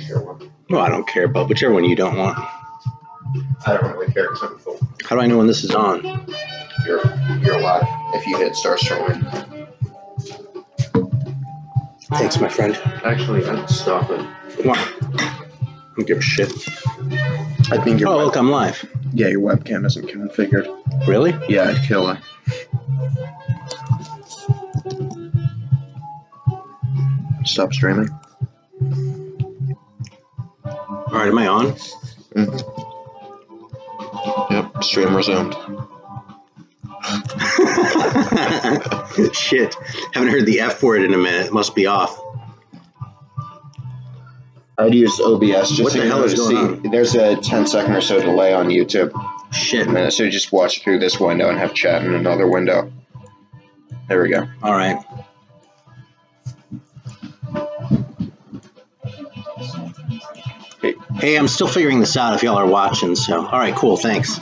care one. Well, I don't care, but whichever one you don't want. I don't really care because I'm full. How do I know when this is on? You're alive if you hit start streaming. Thanks, my friend. Actually, I'd stop it. Come on. I don't give a shit. I think your look, I'm live. Yeah, your webcam isn't configured. Really? Yeah, I'd kill it. Stop streaming. All right, am I on? Mm-hmm. Yep, stream resumed. Shit. Haven't heard the F word in a minute. It must be off. I'd use OBS just what the hell is going on? There's a 10-second or so delay on YouTube. Shit. So just watch through this window and have chat in another window. There we go. All right. Hey, I'm still figuring this out if y'all are watching, so. All right, cool, thanks.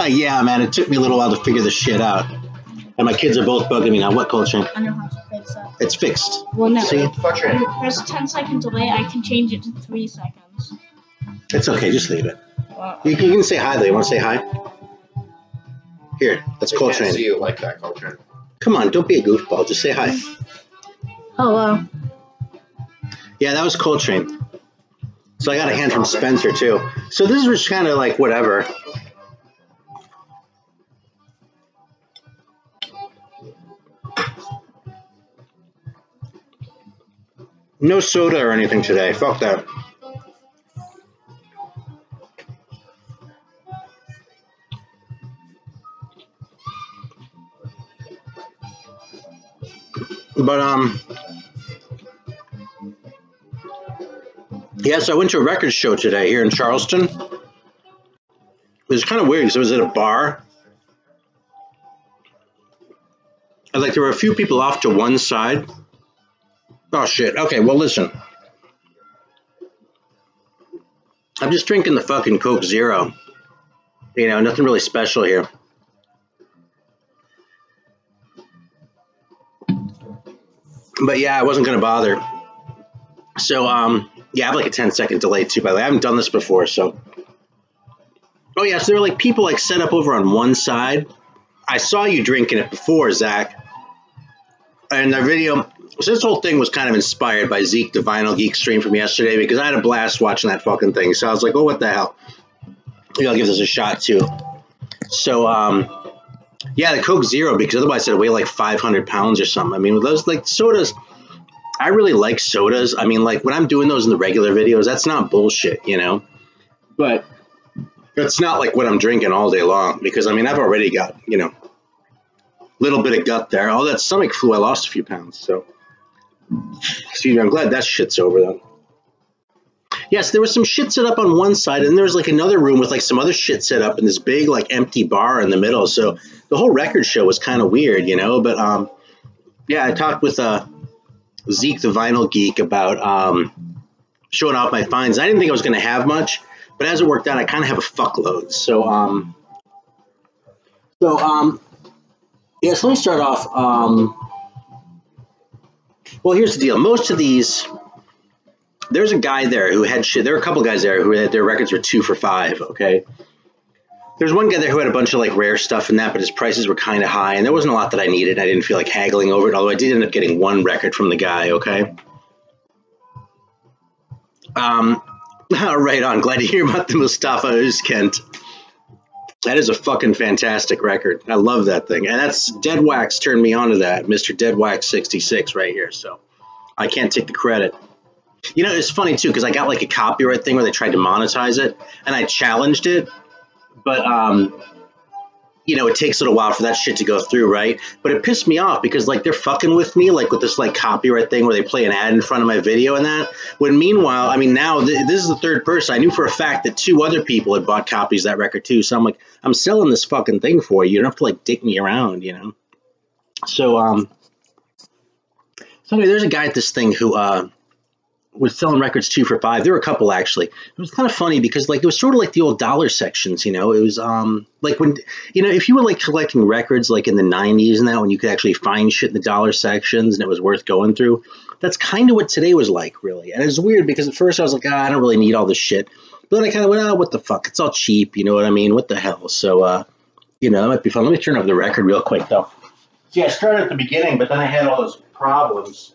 Yeah, man, it took me a little while to figure this shit out. And my kids are both bugging me now. What, Coltrane? I know how to fix that. It's fixed. Well, no. See? There's a 10-second delay. I can change it to 3 seconds. It's okay, just leave it. Wow. You can say hi, though. You want to say hi? Here, that's Coltrane. I can't see you like that, Coltrane. Come on, don't be a goofball. Just say hi. Hello. Yeah, that was Coltrane. So I got a hand from Spencer, too. So this was kind of like whatever. No soda or anything today. Fuck that. But, yeah, so I went to a record show today here in Charleston. It was kind of weird because it was at a bar. And, like, there were a few people off to one side. Oh, shit. Okay, well, listen. I'm just drinking the fucking Coke Zero. You know, nothing really special here. But, yeah, I wasn't going to bother. So, yeah, I have like a 10-second delay, too, by the way. I haven't done this before, so. Oh, yeah, so there were, like, people, like, set up over on one side. I saw you drinking it before, Zach. And the video, so this whole thing was kind of inspired by Zeke, the Vinyl Geek stream from yesterday, because I had a blast watching that fucking thing. So I was like, oh, what the hell? Maybe I'll give this a shot, too. So, yeah, the Coke Zero, because otherwise it'd weigh like 500 pounds or something. I mean, with those, like, sodas, I really like sodas. I mean, like, when I'm doing those in the regular videos, that's not bullshit, you know? But it's not like what I'm drinking all day long, because, I mean, I've already got, you know, little bit of gut there. All that stomach flu, I lost a few pounds. So, excuse me, I'm glad that shit's over, though. Yes, there was some shit set up on one side, and there was, like, another room with, like, some other shit set up in this big, like, empty bar in the middle. So, the whole record show was kind of weird, you know? But, yeah, I talked with Zeke, the Vinyl Geek, about showing off my finds. I didn't think I was going to have much, but as it worked out, I kind of have a fuckload. So, yeah, so let me start off. Well, here's the deal. Most of these, there's a guy there who had shit. There were a couple guys there who had their records were 2 for $5, okay? There's one guy there who had a bunch of, like, rare stuff in that, but his prices were kind of high, and there wasn't a lot that I needed. I didn't feel like haggling over it, although I did end up getting one record from the guy, okay? Right on. Glad to hear about the Mustafa Özkent. That is a fucking fantastic record. I love that thing. And that's Dead Wax turned me on to that. Mr. Dead Wax 66 right here. So I can't take the credit. You know, it's funny, too, because I got like a copyright thing where they tried to monetize it. And I challenged it. But, you know, it takes a little while for that shit to go through, right? But it pissed me off because, like, they're fucking with me, like, with this, like, copyright thing where they play an ad in front of my video and that. When, meanwhile, I mean, now, this is the third person. I knew for a fact that 2 other people had bought copies of that record, too. So I'm like, I'm selling this fucking thing for you. You don't have to, like, dick me around, you know? So, anyway, there's a guy at this thing who, was selling records 2 for $5. There were a couple, actually. It was kind of funny because, like, it was sort of like the old dollar sections, you know. It was like when, you know, if you were like collecting records like in the 90s and that, when you could actually find shit in the dollar sections and it was worth going through. that's kind of what today was like, really. And it's weird because at first I was like, I don't really need all this shit. But then I kind of went, what the fuck? It's all cheap, you know what I mean? What the hell? So, you know, that might be fun. Let me turn off the record real quick, though. See, I started at the beginning, but then I had all those problems.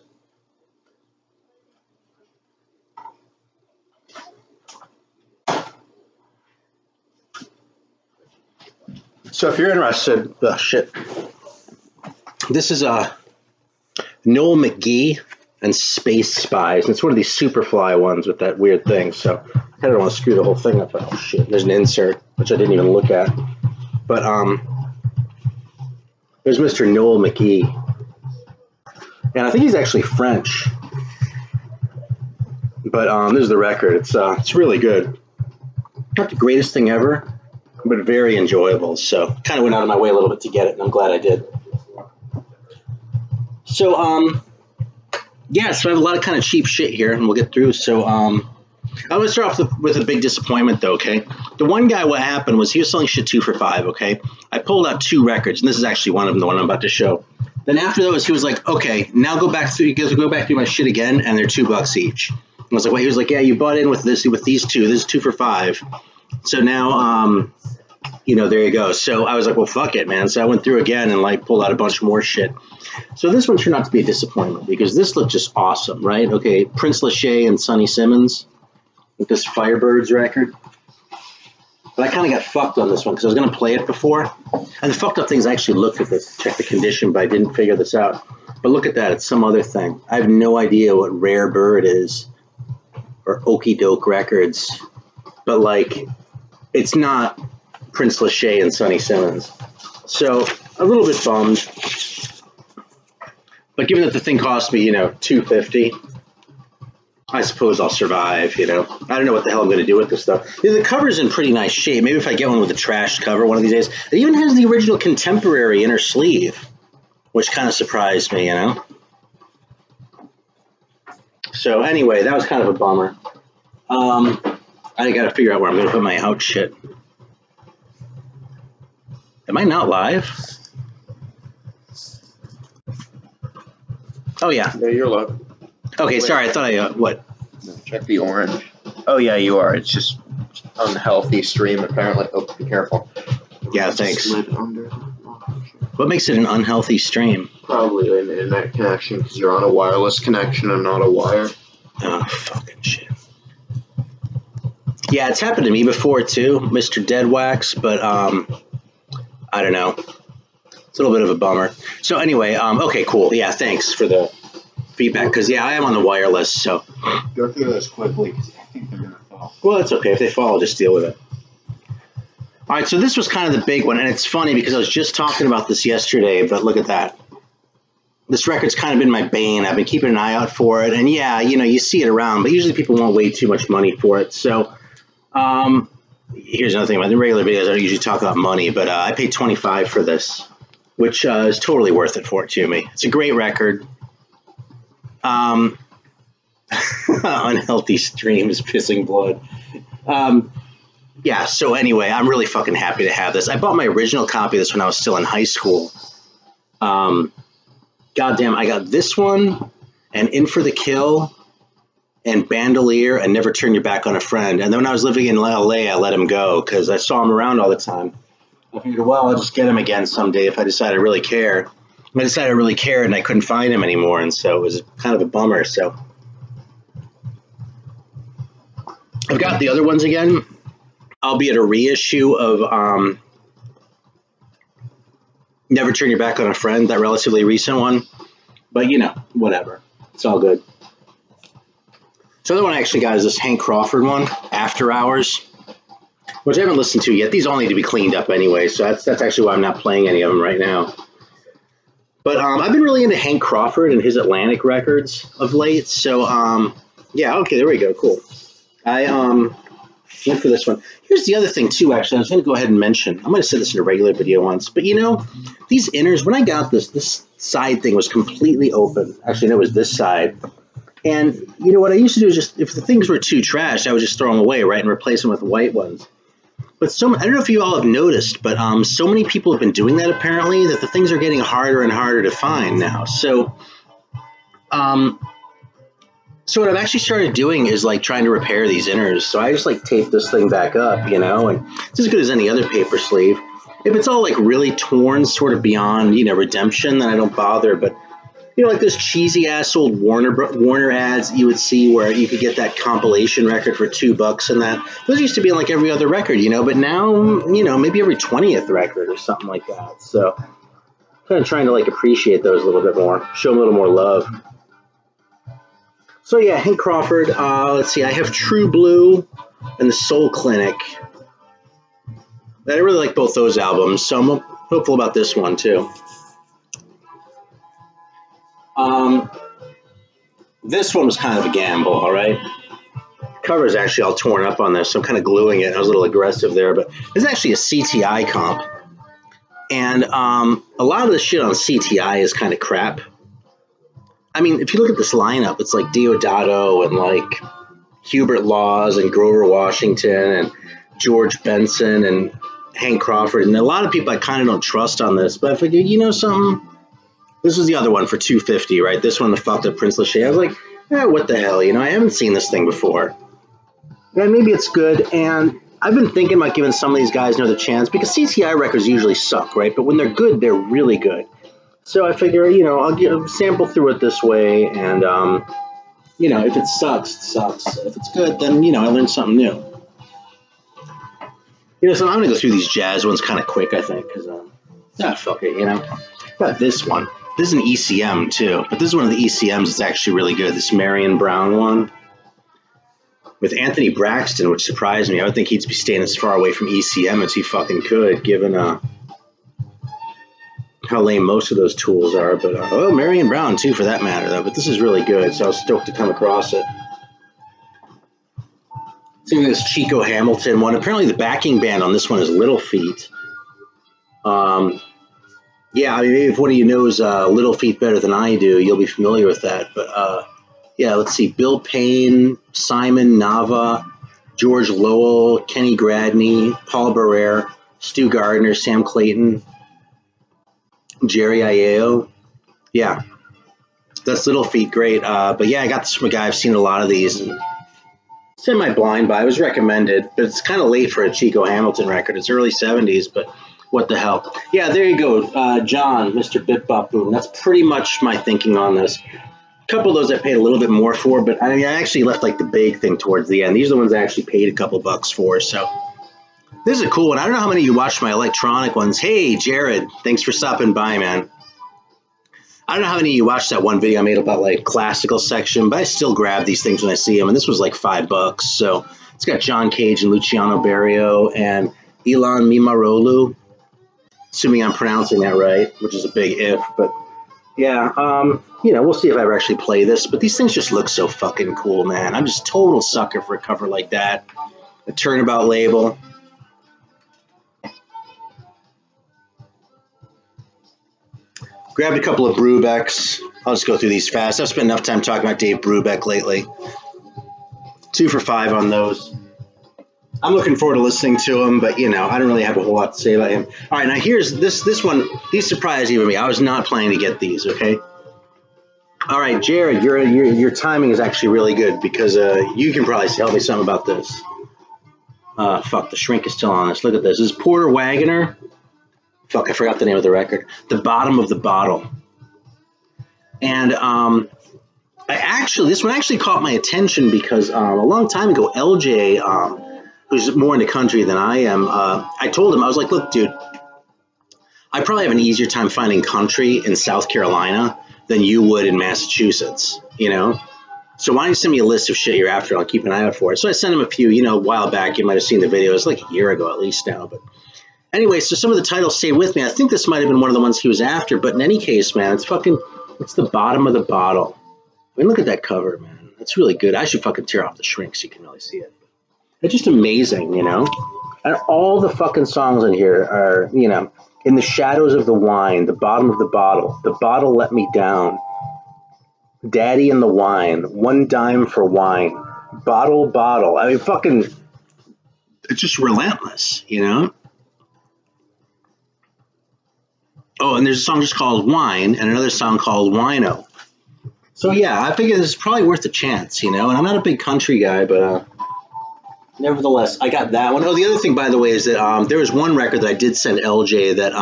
So if you're interested, this is Noel McGee and Space Spies. It's one of these Superfly ones with that weird thing. So I kind of don't want to screw the whole thing up. Oh shit! There's an insert which I didn't even look at. But there's Mr. Noel McGee, and I think he's actually French. But this is the record. It's really good. Not the greatest thing ever, but very enjoyable. So kind of went out of my way a little bit to get it, and I'm glad I did. So yeah, so I have a lot of kind of cheap shit here, and we'll get through. So I'm gonna start off with a big disappointment, though. Okay, the one guy, what happened was he was selling shit 2 for $5. Okay, I pulled out 2 records, and this is actually one of them, the one I'm about to show. Then after those, he was like, okay, now go back through my shit again, and they're $2 each. And I was like, well, he was like, yeah, you bought in with these 2. This is 2 for $5. So now, you know, there you go. So I was like, well, fuck it, man. So I went through again and like pulled out a bunch more shit. So this one turned out to be a disappointment because this looked just awesome, right? Okay, Prince Lachey and Sonny Simmons with this Firebirds record. But I kind of got fucked on this one because I was going to play it before. And the fucked up things, I actually looked at this, checked the condition, but I didn't figure this out. But look at that. It's some other thing. I have no idea what Rare Bird is or Okie Doke Records. But, like, it's not Prince Lachey and Sonny Simmons. So, a little bit bummed. But given that the thing cost me, you know, $250, I suppose I'll survive, you know. I don't know what the hell I'm going to do with this stuff. The cover's in pretty nice shape. Maybe if I get one with a trashed cover one of these days. It even has the original Contemporary inner sleeve, which kind of surprised me, you know. So anyway, that was kind of a bummer. I got to figure out where I'm going to put my out shit. Am I not live? Oh, yeah. No, you're live. Okay, sorry, I thought I, what? Check the orange. Oh, yeah, you are. It's just unhealthy stream, apparently. Oh, be careful. Yeah, thanks. Under. What makes it an unhealthy stream? Probably an internet connection, because you're on a wireless connection and not a wire. Oh, fucking shit. Yeah, it's happened to me before, too, Mr. Deadwax, but, I don't know. It's a little bit of a bummer. So anyway, okay, cool. Yeah, thanks for the feedback, because, yeah, I am on the wireless, so. Go through this quickly, because I think they're going to fall. Well, it's okay. If they fall, I'll just deal with it. All right, so this was kind of the big one, and it's funny because I was just talking about this yesterday, but look at that. This record's kind of been my bane. I've been keeping an eye out for it, and yeah, you know, you see it around, but usually people won't way too much money for it. So here's another thing about the regular videos. I don't usually talk about money, but I paid $25 for this, which is totally worth it for it to me. It's a great record. Unhealthy streams, pissing blood. Yeah, so anyway, I'm really fucking happy to have this. I bought my original copy of this when I was still in high school. Goddamn, I got this one, and In for the Kill, and Bandolier, and Never Turn Your Back on a Friend. And then when I was living in LA, I let him go, because I saw him around all the time. I figured, well, I'll just get him again someday if I decide I really care. I decided I really cared, and I couldn't find him anymore, and so it was kind of a bummer, so. I've got the other ones again, albeit a reissue of Never Turn Your Back on a Friend, that relatively recent one. But, you know, whatever. It's all good. So the other one I actually got is this Hank Crawford one, After Hours, which I haven't listened to yet. These all need to be cleaned up anyway, so that's actually why I'm not playing any of them right now. But I've been really into Hank Crawford and his Atlantic records of late. So, yeah, okay, there we go. Cool. I went for this one. Here's the other thing, too, actually. I was going to go ahead and mention. I might have said this in a regular video once. But, you know, these inners, when I got this side thing was completely open. Actually, no, it was this side. And, you know, what I used to do is just, if the things were too trashed, I would just throw them away, right, and replace them with white ones. But I don't know if you all have noticed, but so many people have been doing that apparently that the things are getting harder and harder to find now. So So what I've actually started doing is like trying to repair these inners. So I just like tape this thing back up, you know, and it's as good as any other paper sleeve. If it's all like really torn, sort of beyond, you know, redemption, then I don't bother. But you know, like those cheesy ass old Warner ads you would see where you could get that compilation record for $2 and that. Those used to be on like every other record, you know, but now, you know, maybe every 20th record or something like that. So kind of trying to like appreciate those a little bit more, show them a little more love. So yeah, Hank Crawford. Let's see, I have True Blue and the Soul Clinic. I really like both those albums, so I'm hopeful about this one too. This one was kind of a gamble, all right? Cover is actually all torn up on this, so I'm kind of gluing it. I was a little aggressive there, but this is actually a CTI comp. And a lot of the shit on CTI is kind of crap. I mean, if you look at this lineup, it's like Deodato and like Hubert Laws and Grover Washington and George Benson and Hank Crawford. And a lot of people I kind of don't trust on this, but I figured, you know something? This was the other one for $250, right? This one, the fucked up Prince Lachey. I was like, what the hell? You know, I haven't seen this thing before. And maybe it's good. And I've been thinking about giving some of these guys another chance because CTI records usually suck, right? But when they're good, they're really good. So I figure, you know, I'll sample through it this way. And, you know, if it sucks, it sucks. If it's good, then, you know, I learned something new. You know, so I'm going to go through these jazz ones kind of quick, I think. Because, fuck it, you know. Got this one. This is an ECM, too. But this is one of the ECMs that's actually really good. This Marion Brown one. With Anthony Braxton, which surprised me. I would think he'd be staying as far away from ECM as he fucking could, given how lame most of those tools are. But, Marion Brown, too, for that matter, though. But this is really good, so I was stoked to come across it. Seeing this Chico Hamilton one. Apparently the backing band on this one is Little Feat. Yeah, I mean, maybe if one of you knows Little Feat better than I do, you'll be familiar with that. But, yeah, let's see. Bill Payne, Simon Nava, George Lowell, Kenny Gradney, Paul Barrere, Stu Gardner, Sam Clayton, Jerry Ieo. Yeah, that's Little Feat. Great. But, yeah, I got this from a guy. I've seen a lot of these. And semi-blind buy. It was recommended, but it's kind of late for a Chico Hamilton record. It's early 70s, but what the hell. Yeah, there you go. John, Mr. Bip Bop Boom. That's pretty much my thinking on this. A couple of those I paid a little bit more for, but I actually left like the big thing towards the end. These are the ones I actually paid a couple bucks for, so this is a cool one. I don't know how many of you watched my electronic ones. Hey, Jared, thanks for stopping by, man. I don't know how many of you watched that one video I made about like classical section, but I still grab these things when I see them, and this was like $5. So it's got John Cage and Luciano Berio and Ilan Mimarolu, assuming I'm pronouncing that right, which is a big if, but yeah, you know, we'll see if I ever actually play this, but these things just look so fucking cool, man. I'm just total sucker for a cover like that. A Turnabout label. Grabbed a couple of Brubecks. I'll just go through these fast. I've spent enough time talking about Dave Brubeck lately. 2 for $5 on those. I'm looking forward to listening to him, but, you know, I don't really have a whole lot to say about him. All right, now here's this one. These surprised even me. I was not planning to get these, okay? All right, Jared, your timing is actually really good because you can probably tell me something about this. Fuck, the shrink is still on this. Look at this. This is Porter Wagoner. Fuck, I forgot the name of the record. The Bottom of the Bottle. And this one actually caught my attention because a long time ago, LJ, who's more into country than I am, I told him, I was like, look, dude, I probably have an easier time finding country in South Carolina than you would in Massachusetts, you know? So why don't you send me a list of shit you're after? I'll keep an eye out for it. So I sent him a few, you know, a while back. You might have seen the video. It was like a year ago at least now. But anyway, so some of the titles stayed with me. I think this might have been one of the ones he was after. But in any case, man, it's the Bottom of the Bottle. I mean, look at that cover, man. That's really good. I should fucking tear off the shrink so you can really see it. It's just amazing, you know? And all the fucking songs in here are, you know, In the Shadows of the Wine, The Bottom of the Bottle, The Bottle Let Me Down, Daddy and the Wine, One Dime for Wine, Bottle, Bottle. I mean, fucking, it's just relentless, you know? Oh, and there's a song just called Wine and another song called Wino. So yeah, I figured this is probably worth a chance, you know. And I'm not a big country guy, but nevertheless, I got that one. Oh, the other thing, by the way, is that there was one record that I did send LJ that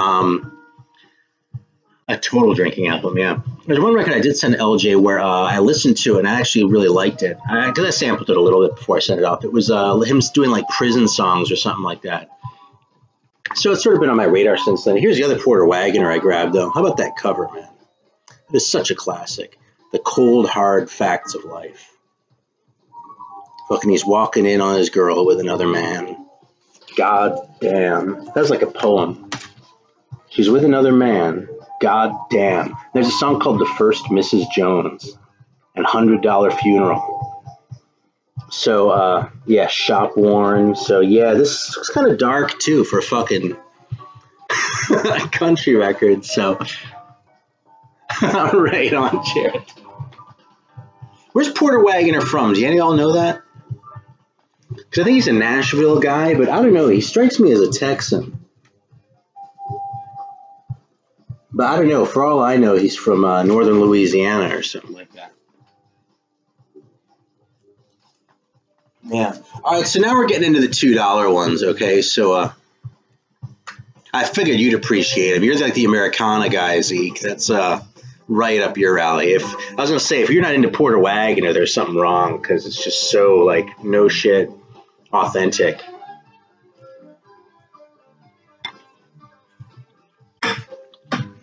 a total drinking album, yeah. There's one record I did send LJ where I listened to it and I actually really liked it. Because I sampled it a little bit before I sent it off. It was him doing like prison songs or something like that. So it's sort of been on my radar since then. Here's the other Porter Wagoner I grabbed, though. How about that cover, man? It's such a classic. The cold, hard facts of life. Fucking he's walking in on his girl with another man. God damn. That was like a poem. She's with another man. God damn. There's a song called The First Mrs. Jones and $100 Funeral. So, yeah, Shop Worn. So, yeah, this was kind of dark, too, for a fucking country record. So, right on, Jared. Where's Porter Wagoner from? Do any of y'all know that? Because I think he's a Nashville guy, but I don't know. He strikes me as a Texan. But I don't know. For all I know, he's from northern Louisiana or something like that. Yeah. All right, so now we're getting into the $2 ones, okay? So I figured you'd appreciate them. You're like the Americana guy, Zeke. That's right up your alley. I was going to say, if you're not into Porter Wagoner, there's something wrong because it's just so, like, no shit, authentic.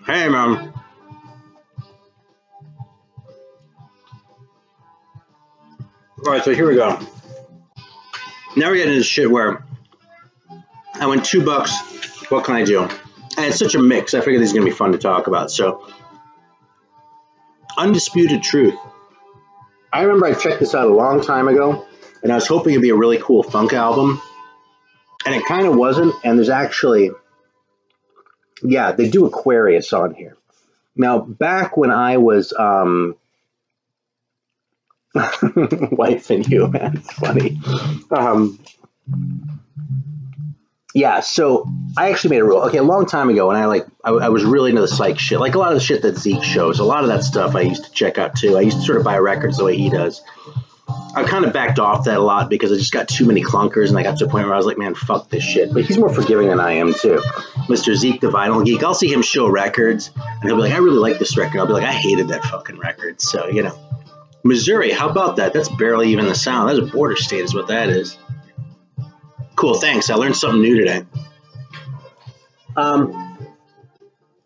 Hey, man. All right, so here we go. Now we're getting into shit where I went $2. What can I do? And it's such a mix. I figured this is going to be fun to talk about. So, Undisputed Truth. I remember I checked this out a long time ago, and I was hoping it'd be a really cool funk album. And it kind of wasn't. And there's actually, yeah, they do Aquarius on here. Now, back when I was, wife and you, man, it's funny. Yeah, so I actually made a rule. Okay, a long time ago, and I was really into the psych shit. Like a lot of the shit that Zeke shows, a lot of that stuff I used to check out too. I used to sort of buy records the way he does. I kind of backed off that a lot because I just got too many clunkers, and I got to a point where I was like, man, fuck this shit. But he's more forgiving than I am too. Mr. Zeke, the Vinyl Geek, I'll see him show records, and he'll be like, I really like this record. I'll be like, I hated that fucking record. So, you know. Missouri, how about that? That's barely even the sound. That's a border state is what that is. Cool, thanks. I learned something new today.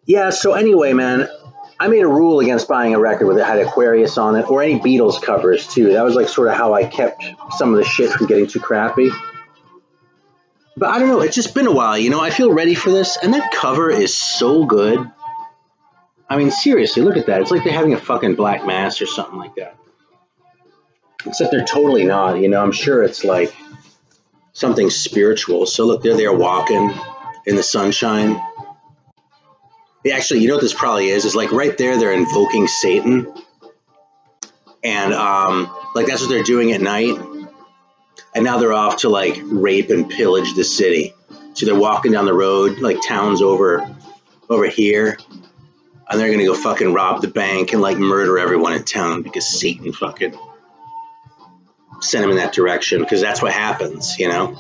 Yeah, so anyway, man, I made a rule against buying a record that had Aquarius on it, or any Beatles covers, too. That was like sort of how I kept some of the shit from getting too crappy. But I don't know, it's just been a while, you know? I feel ready for this, and that cover is so good. I mean, seriously, look at that. It's like they're having a fucking Black Mass or something like that. Except they're totally not, you know? I'm sure it's like something spiritual. So look, they're there walking in the sunshine. Actually, you know what this probably is like right there, they're invoking Satan. And like that's what they're doing at night. And now they're off to like rape and pillage the city. So they're walking down the road, like town's over here. And they're going to go fucking rob the bank and like murder everyone in town because Satan fucking sent them in that direction, because that's what happens, you know?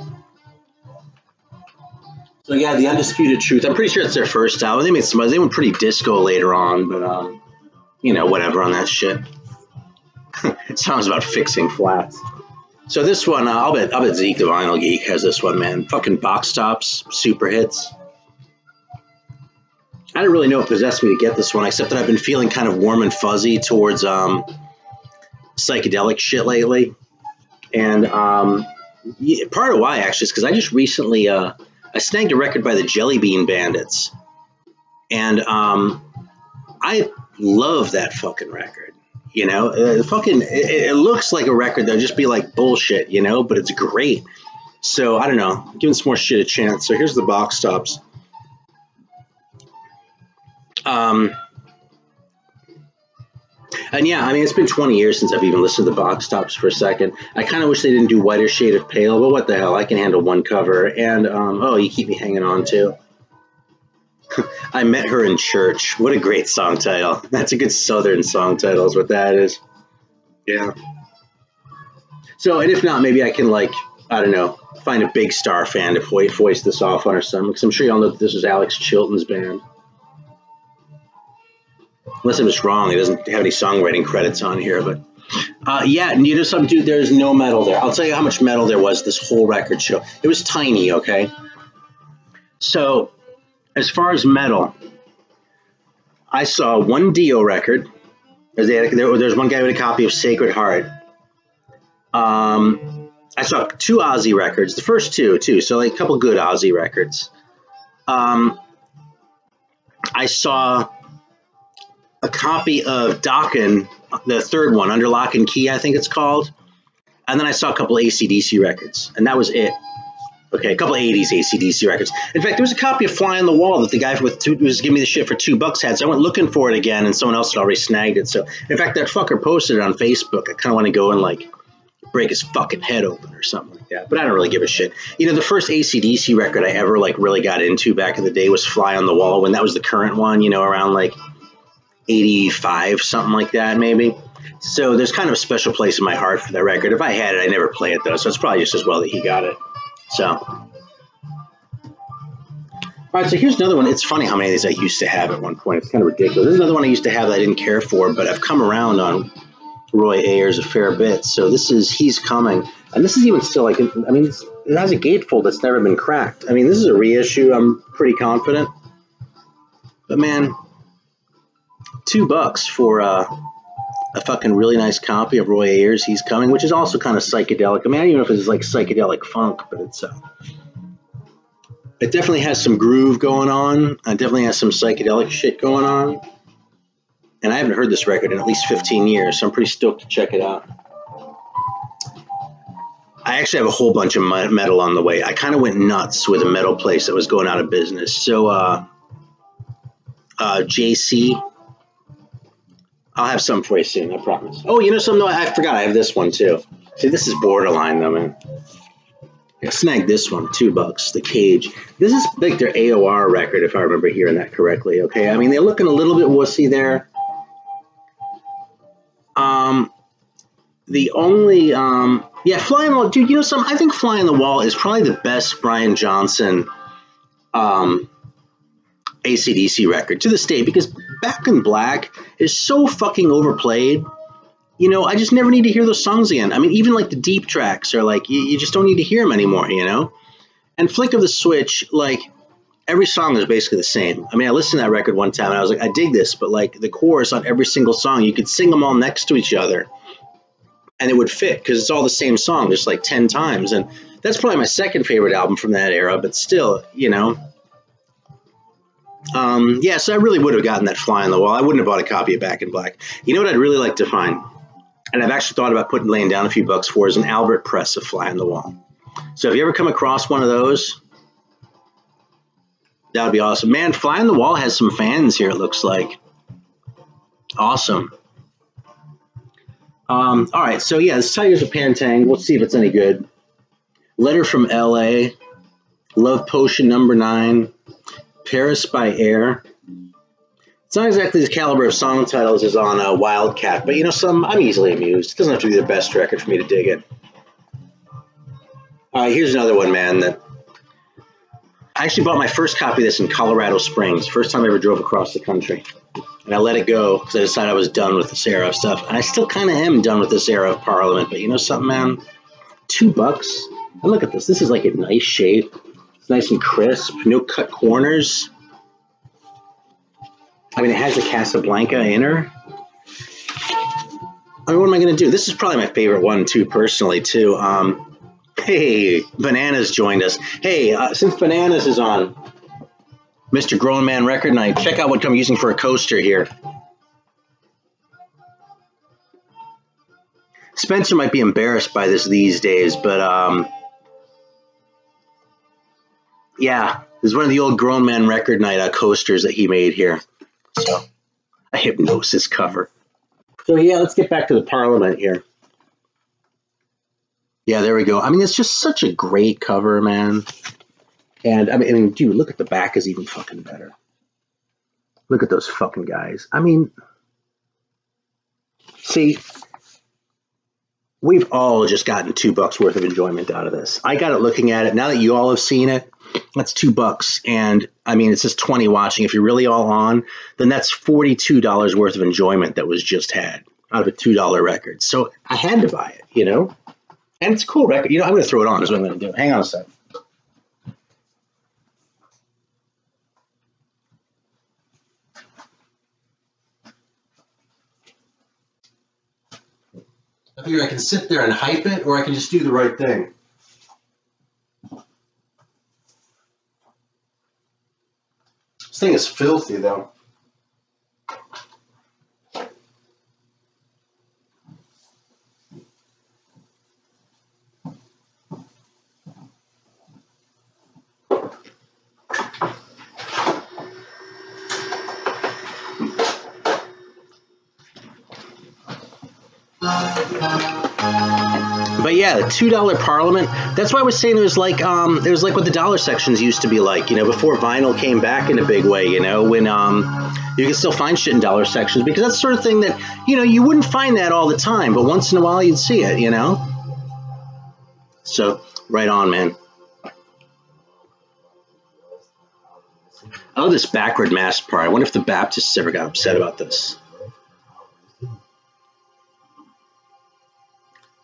So yeah, the Undisputed Truth. I'm pretty sure it's their first album. They made some. They went pretty disco later on, but you know, whatever on that shit. It sounds about fixing flats. So this one, I'll bet Zeke the Vinyl Geek has this one, man. Fucking box tops, super hits. I didn't really know what possessed me to get this one, except that I've been feeling kind of warm and fuzzy towards psychedelic shit lately. And part of why, actually, is because I just recently I snagged a record by the Jelly Bean Bandits. And I love that fucking record. You know, it looks like a record that'll just be like bullshit, you know, but it's great. So, I don't know, giving some more shit a chance. So here's the box tops. And yeah, I mean, it's been 20 years since I've even listened to the box tops for a second. I kind of wish they didn't do Whiter Shade of Pale, but what the hell, I can handle one cover. And, oh, You Keep Me Hanging On too. I Met Her in Church. What a great song title. That's a good Southern song title is what that is. Yeah. So, and if not, maybe I can, like, I don't know, find a big star fan to voice this off on or something, because I'm sure y'all know that this is Alex Chilton's band. Unless I'm just wrong, he doesn't have any songwriting credits on here, but yeah, and you know something, dude, there's no metal there. I'll tell you how much metal there was this whole record show. It was tiny, okay? So, as far as metal, I saw one Dio record. There's one guy with a copy of Sacred Heart. I saw two Ozzy records, the first two, too, so like a couple good Ozzy records. I saw a copy of Dokken, the third one, Under Lock and Key, I think it's called. And then I saw a couple of AC/DC records, and that was it. Okay, a couple of 80s AC/DC records. In fact, there was a copy of Fly on the Wall that the guy was giving me the shit for $2 had, so I went looking for it again, and someone else had already snagged it. So, in fact, that fucker posted it on Facebook. I kind of want to go and, like, break his fucking head open or something like that, but I don't really give a shit. You know, the first AC/DC record I ever, like, really got into back in the day was Fly on the Wall, when that was the current one, you know, around, like, 85, something like that, maybe. So there's kind of a special place in my heart for that record. If I had it, I'd never play it, though, so it's probably just as well that he got it. So, all right, so here's another one. It's funny how many of these I used to have at one point. It's kind of ridiculous. This is another one I used to have that I didn't care for, but I've come around on Roy Ayers a fair bit. So this is He's Coming. And this is even still like, I mean, it has a gatefold that's never been cracked. I mean, this is a reissue. I'm pretty confident. But man, $2 for a fucking really nice copy of Roy Ayers' He's Coming, which is also kind of psychedelic. I mean, I don't even know if it's like psychedelic funk, but it's it definitely has some groove going on. It definitely has some psychedelic shit going on. And I haven't heard this record in at least 15 years, so I'm pretty stoked to check it out. I actually have a whole bunch of metal on the way. I kind of went nuts with a metal place that was going out of business. So, JC, I'll have some for you soon, I promise. Oh, you know something? I forgot I have this one, too. See, this is borderline, though, man. I snagged this one, $2, The Cage. This is like their AOR record, if I remember hearing that correctly, okay? I mean, they're looking a little bit wussy there. The only, yeah, Fly on the Wall, dude, you know something? I think Fly on the Wall is probably the best Brian Johnson AC/DC record to this day, because Back in Black is so fucking overplayed. You know, I just never need to hear those songs again. I mean, even like the deep tracks are like, you just don't need to hear them anymore, you know? And Flick of the Switch, like, every song is basically the same. I mean, I listened to that record one time and I was like, I dig this, but like the chorus on every single song, you could sing them all next to each other and it would fit because it's all the same song just like 10 times. And that's probably my second favorite album from that era, but still, you know. Yeah, so I really would have gotten that Fly on the Wall. I wouldn't have bought a copy of Back in Black. You know what I'd really like to find? And I've actually thought about laying down a few bucks for is an Albert press of Fly on the Wall. So if you ever come across one of those, that would be awesome. Man, Fly on the Wall has some fans here, it looks like. Awesome. All right, so yeah, this Tigers of Pantang. Let's see if it's any good. Letter from L.A., Love Potion number 9, Paris by Air. It's not exactly the caliber of song titles as on Wildcat, but you know, I'm easily amused. It doesn't have to be the best record for me to dig it. Here's another one, man, that I actually bought my first copy of this in Colorado Springs, first time I ever drove across the country. And I let it go because I decided I was done with this era of stuff. And I still kind of am done with this era of Parliament, but you know something, man? $2. And look at this. This is like a nice shape. It's nice and crisp. No cut corners. I mean, it has a Casablanca inner. I mean, what am I going to do? This is probably my favorite one, too, personally, too. Hey, Bananas joined us. Hey, since Bananas is on Mr. Grown Man Record Night, check out what I'm using for a coaster here. Spencer might be embarrassed by this these days, but yeah, this is one of the old Grown Man Record Night coasters that he made here. So, a Hypnosis cover. So yeah, let's get back to the Parliament here. Yeah, there we go. I mean, it's just such a great cover, man. And I mean, dude, look at the back is even fucking better. Look at those fucking guys. I mean, see, we've all just gotten $2 worth of enjoyment out of this. I got it looking at it. Now that you all have seen it, that's $2. And I mean, it's just 20 watching. If you're really all on, then that's $42 worth of enjoyment that was just had out of a $2 record. So I had to buy it, you know? And it's a cool record. You know, I'm going to throw it on is what I'm going to do. Hang on a sec. I figure I can sit there and hype it, or I can just do the right thing. This thing is filthy, though. But yeah, the $2 Parliament. That's why I was saying it was like what the dollar sections used to be like. You know, before vinyl came back in a big way. You know, when you can still find shit in dollar sections, because that's the sort of thing that, you know, you wouldn't find that all the time, but once in a while you'd see it. You know. So right on, man. I love this backward mass part. I wonder if the Baptists ever got upset about this.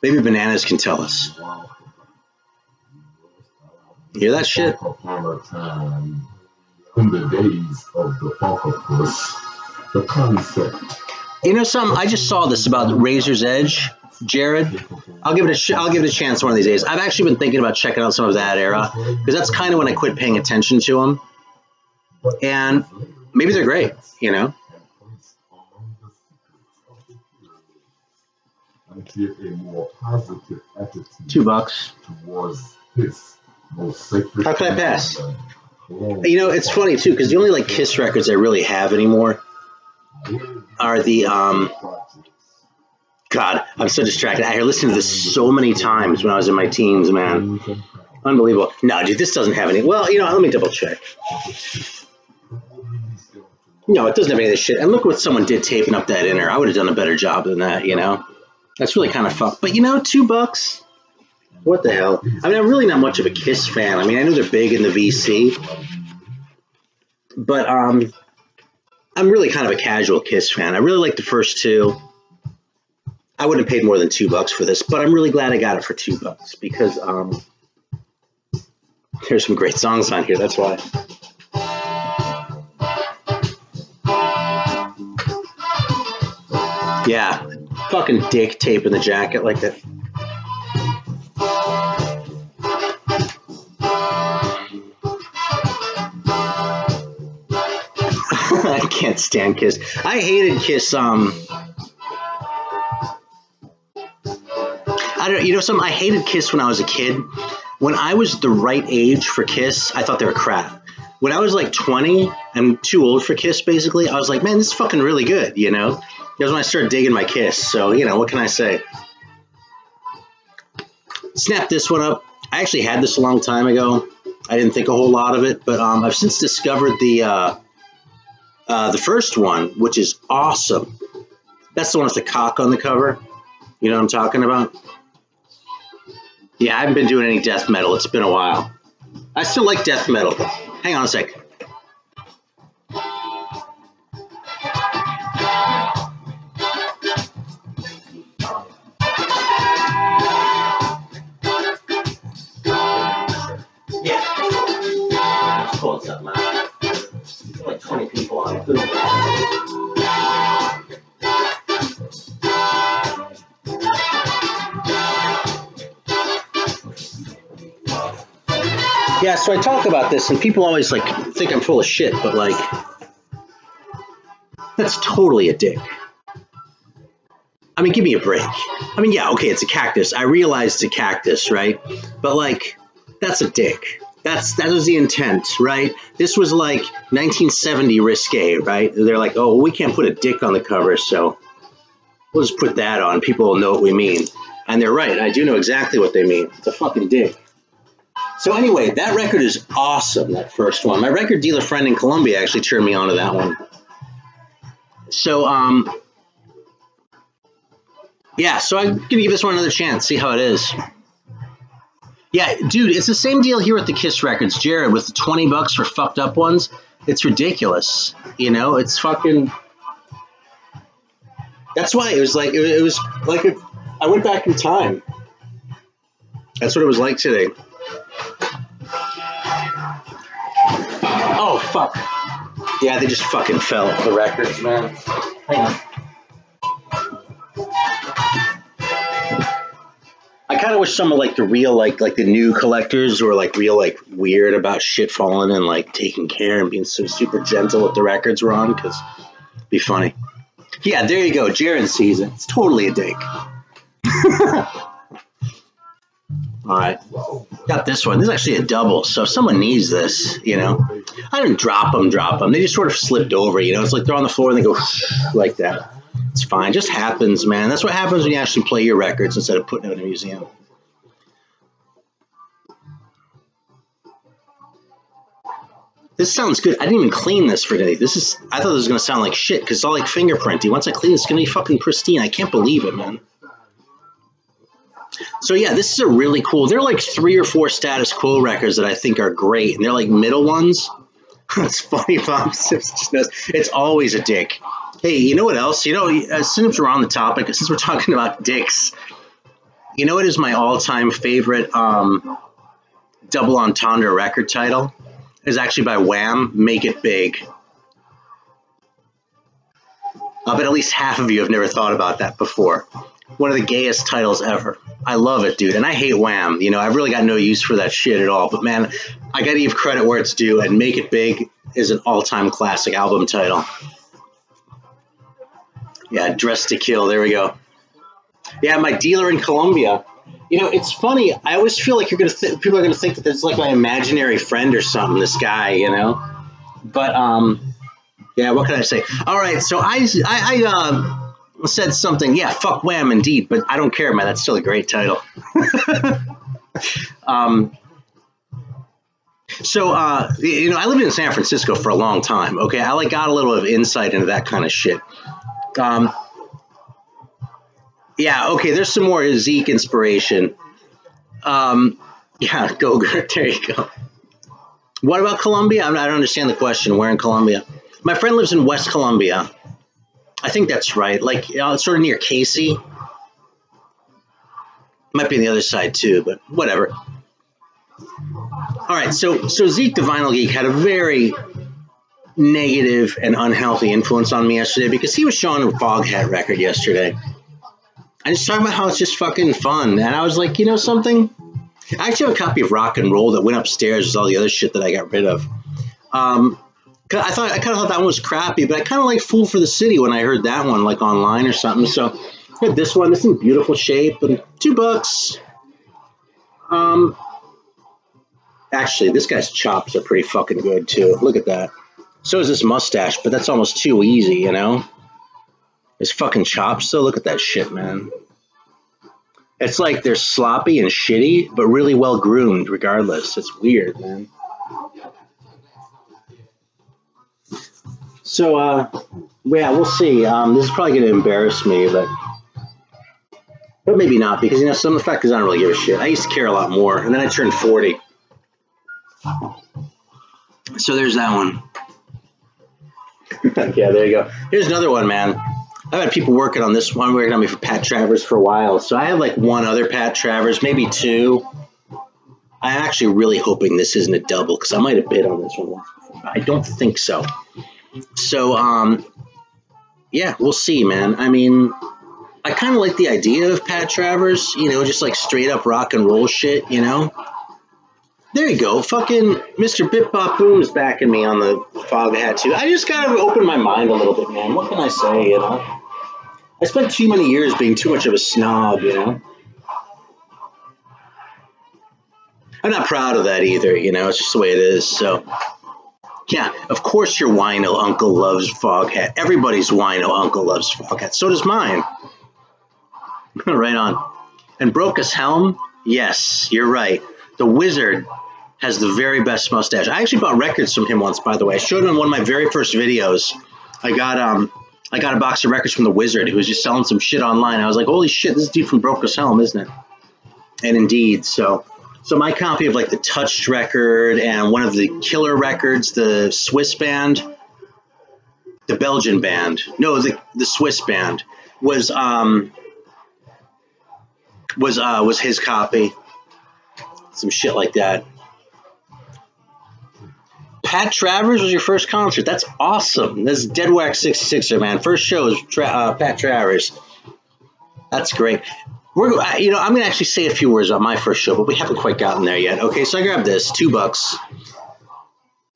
Maybe Bananas can tell us. You hear that shit? In the days of the Octopus, the concept. You know something? I just saw this about Razor's Edge, Jared. I'll give it a chance one of these days. I've actually been thinking about checking out some of that era, because that's kind of when I quit paying attention to them. And maybe they're great, you know. Give a more positive attitude $2 towards his most sacred. How could I pass? You know, it's funny too, because the only like Kiss records I really have anymore are the God, I'm so distracted. I listened to this so many times when I was in my teens, man. Unbelievable. No, dude, this doesn't have any. Well, you know, let me double check. No, it doesn't have any of this shit. And look what someone did taping up that inner. I would have done a better job than that, you know. That's really kind of fucked. But, you know, $2? What the hell? I mean, I'm really not much of a Kiss fan. I mean, I know they're big in the VC. But I'm really kind of a casual Kiss fan. I really like the first two. I wouldn't have paid more than $2 for this, but I'm really glad I got it for $2 because there's some great songs on here. That's why. Yeah. Fucking dick taping the jacket like that. I can't stand Kiss. I hated Kiss. I don't. You know something? I hated Kiss when I was a kid. When I was the right age for Kiss, I thought they were crap. When I was like 20 and too old for Kiss, basically, I was like, man, this is fucking really good, you know? That's when I started digging my Kiss. So, you know, what can I say? Snap this one up. I actually had this a long time ago. I didn't think a whole lot of it, but I've since discovered the first one, which is awesome. That's the one with the cock on the cover. You know what I'm talking about? Yeah, I haven't been doing any death metal. It's been a while. I still like death metal. Hang on a sec. Like 20 people on it. Yeah, so I talk about this, and people always like think I'm full of shit, but like, that's totally a dick. I mean, give me a break. I mean, yeah, okay, it's a cactus. I realize it's a cactus, right? But like, that's a dick. That was the intent, right? This was like 1970 risque, right? They're like, oh, we can't put a dick on the cover, so we'll just put that on. People will know what we mean. And they're right. I do know exactly what they mean. It's a fucking dick. So anyway, that record is awesome, that first one. My record dealer friend in Colombia actually turned me on to that one. So, yeah, so I'm going to give this one another chance, see how it is. Yeah, dude, it's the same deal here with the Kiss records, Jared, with the $20 for fucked up ones. It's ridiculous, you know. It's fucking. That's why it was like I went back in time. That's what it was like today. Oh fuck! Yeah, they just fucking fell the records, man. Hang on. I kind of wish some of like the real like the new collectors were like real like weird about shit falling and like taking care and being so super gentle if the records were on, because it'd be funny. Yeah, there you go. Jared sees it. It's totally a dake. All right, got this one. This is actually a double, so if someone needs this, you know, I didn't drop them. They just sort of slipped over, you know. It's like they're on the floor and they go like that. It's fine. It just happens, man. That's what happens when you actually play your records instead of putting them in a museum. This sounds good. I didn't even clean this for today. I thought this was going to sound like shit because it's all like fingerprinty. Once I clean it, it's going to be fucking pristine. I can't believe it, man. So yeah, this is a really cool. There are like 3 or 4 status quo records that I think are great, and they're like middle ones. It's funny, Bob. It's always a dick. Hey, you know what else? You know, since we're on the topic, since we're talking about dicks, you know what is my all-time favorite double entendre record title? Is actually by Wham, Make It Big. But at least half of you have never thought about that before. One of the gayest titles ever. I love it, dude. And I hate Wham. You know, I've really got no use for that shit at all. But man, I gotta give credit where it's due. And Make It Big is an all-time classic album title. Yeah, Dress to Kill. There we go. Yeah, my dealer in Colombia. You know, it's funny. I always feel like people are gonna think that it's like my imaginary friend or something. This guy, you know. But yeah. What can I say? All right. So I said something. Yeah, fuck Wham, indeed. But I don't care, man. That's still a great title. So you know, I lived in San Francisco for a long time. Okay, I like got a little bit of insight into that kind of shit. Yeah, okay, there's some more Zeke inspiration. Yeah, Gogurt, there you go. What about Colombia? I don't understand the question. Where in Colombia? My friend lives in West Colombia. I think that's right. Like, it's sort of near Casey. Might be on the other side too, but whatever. All right, so Zeke the Vinyl Geek had a very negative and unhealthy influence on me yesterday because he was showing a Foghat record yesterday. And he's talking about how it's just fucking fun. And I was like, you know something? I actually have a copy of Rock and Roll that went upstairs with all the other shit that I got rid of. I kind of thought that one was crappy, but I kind of like Fool for the City when I heard that one, like online or something. So I had this one. This is in beautiful shape and $2. Actually, this guy's chops are pretty fucking good too. Look at that. So is this mustache, but that's almost too easy, you know? His fucking chops, though, look at that shit, man. It's like they're sloppy and shitty, but really well groomed regardless. It's weird, man. So, yeah, we'll see. This is probably going to embarrass me, but maybe not, because, you know, some of the fact is I don't really give a shit. I used to care a lot more, and then I turned 40. So there's that one. Yeah, there you go. Here's another one, man. I've had people working on this one, working on me for Pat Travers for a while. So I have like one other Pat Travers, maybe 2. I'm actually really hoping this isn't a double because I might have bid on this one once before. I don't think so. So, yeah, we'll see, man. I mean, I kind of like the idea of Pat Travers, you know, just like straight up rock and roll shit, you know. There you go. Fucking Mr. Bip Bop Boom's backing me on the Foghat too. I just gotta open my mind a little bit, man. What can I say, you know? I spent too many years being too much of a snob, you know? I'm not proud of that either, you know? It's just the way it is, so... Yeah, of course your wino uncle loves Foghat. Everybody's wino uncle loves Foghat. So does mine. Right on. And Brokus Helm? Yes, you're right. The Wizard has the very best mustache. I actually bought records from him once, by the way. I showed him in one of my very first videos. I got I got a box of records from the Wizard who was just selling some shit online. I was like, holy shit, this is dude from Broker's Helm, isn't it? And indeed, so my copy of like the Touched record and one of the Killer records, the Swiss band, the Belgian band, no, the Swiss band was his copy. Some shit like that. Pat Travers was your first concert. That's awesome. This is Dead Wax 66er, man. First show is Pat Travers. That's great. I'm going to actually say a few words about my first show, but we haven't quite gotten there yet. Okay, so I grabbed this, $2.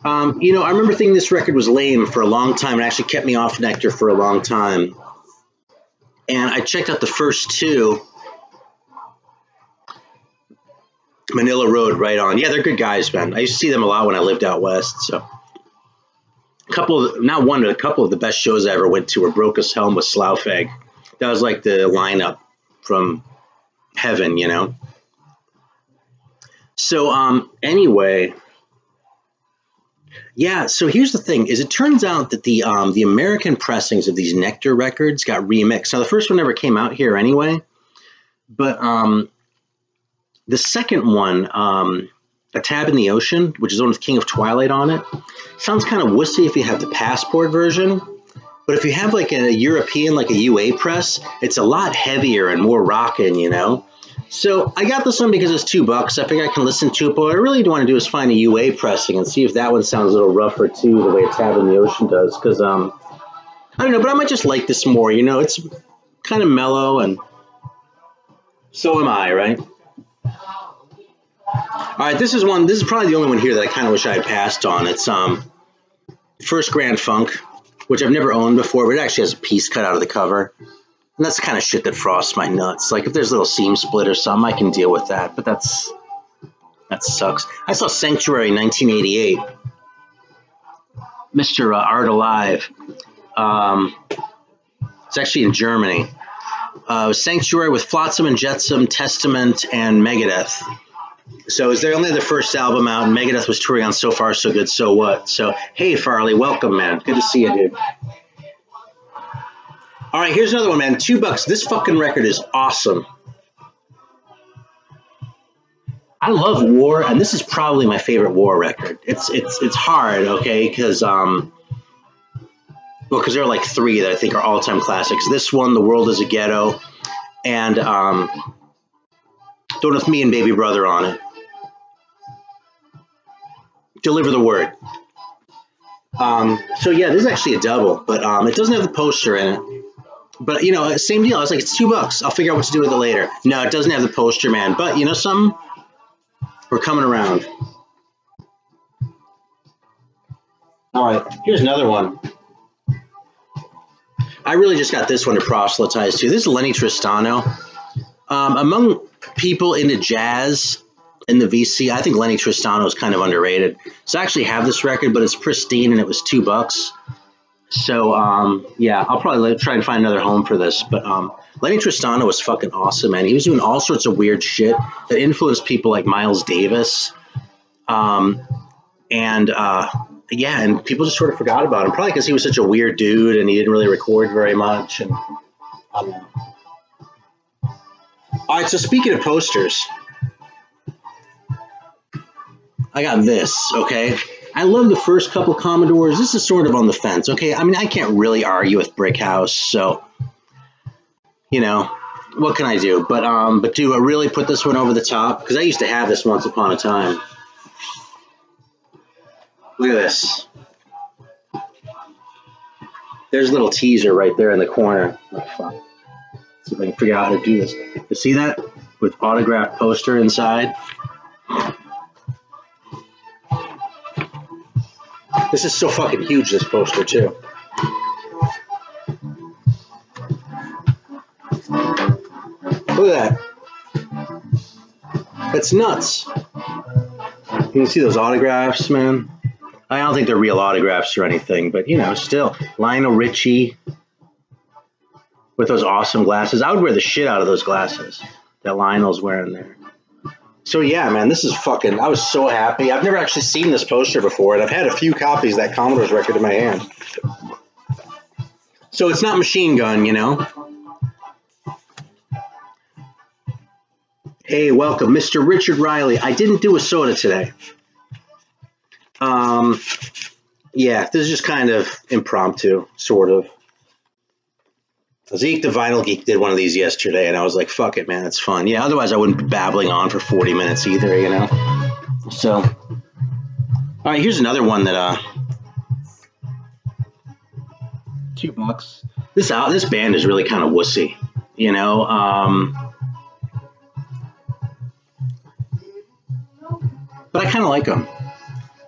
I remember thinking this record was lame for a long time. It actually kept me off Nectar for a long time. And I checked out the first two. Manilla Road, Right On. Yeah, they're good guys, man. I used to see them a lot when I lived out west. So, a couple of the best shows I ever went to were Broker's Helm with Slough-Egg. That was like the lineup from heaven, you know. So, anyway, yeah. So here's the thing: is it turns out that the American pressings of these Nectar records got remixed. Now, the first one never came out here anyway, but the second one, A Tab in the Ocean, which is the one with King of Twilight on it, sounds kind of wussy if you have the Passport version. But if you have like a European, like a UA press, it's a lot heavier and more rockin', you know? So I got this one because it's $2. I figure I can listen to it, but what I really want to do is find a UA pressing and see if that one sounds a little rougher too, the way A Tab in the Ocean does. Because, I don't know, but I might just like this more, you know? It's kind of mellow, and so am I, right? All right, this is probably the only one here that I kind of wish I had passed on. It's First Grand Funk, which I've never owned before, but it actually has a piece cut out of the cover. And that's the kind of shit that frosts my nuts. Like, if there's a little seam split or something, I can deal with that, but that sucks. I saw Sanctuary in 1988. Mr. Art Alive. It's actually in Germany. Sanctuary with Flotsam and Jetsam, Testament, and Megadeth. So is there only the first album out, and Megadeth was touring on So Far So Good, So What? So, hey, Farley, welcome, man. Good to see you, dude. All right, here's another one, man. $2. This fucking record is awesome. I love War, and this is probably my favorite War record. It's hard, okay, because there are like three that I think are all-time classics. This one, The World is a Ghetto, and the one with Me and Baby Brother on it. Deliver the Word. So yeah, this is actually a double, but it doesn't have the poster in it. But, you know, same deal. I was like, it's $2. I'll figure out what to do with it later. No, it doesn't have the poster, man. But, you know something? We're coming around. All right, here's another one. I really just got this one to proselytize to. This is Lenny Tristano. Among people into jazz in the VC, I think Lenny Tristano is kind of underrated. So I actually have this record, but it's pristine, and it was $2. So, yeah, I'll probably try and find another home for this. But Lenny Tristano was fucking awesome, man. He was doing all sorts of weird shit that influenced people like Miles Davis. Yeah, and people just sort of forgot about him. Probably because he was such a weird dude and he didn't really record very much. And I don't know. All right, so speaking of posters, I got this, okay? I love the first couple Commodores. This is sort of on the fence, okay? I mean, I can't really argue with Brick House, so, you know, what can I do? But do I really put this one over the top? Because I used to have this once upon a time. Look at this. There's a little teaser right there in the corner. Oh, fuck. See if I can figure out how to do this. You see that? With autographed poster inside. This is so fucking huge, this poster, too. Look at that. That's nuts. You can see those autographs, man. I don't think they're real autographs or anything, but, you know, still. Lionel Richie with those awesome glasses. I would wear the shit out of those glasses that Lionel's wearing there. So, yeah, man, this is fucking, I was so happy. I've never actually seen this poster before, and I've had a few copies of that Commodores record in my hand. So it's not Machine Gun, you know. Hey, welcome, Mr. Richard Riley. I didn't do a soda today. Yeah, this is just kind of impromptu, sort of. Zeke the Vinyl Geek did one of these yesterday, and I was like, fuck it, man, it's fun. Yeah, otherwise I wouldn't be babbling on for 40 minutes either, you know? So, all right, here's another one that, $2. This band is really kind of wussy, you know? But I kind of like them.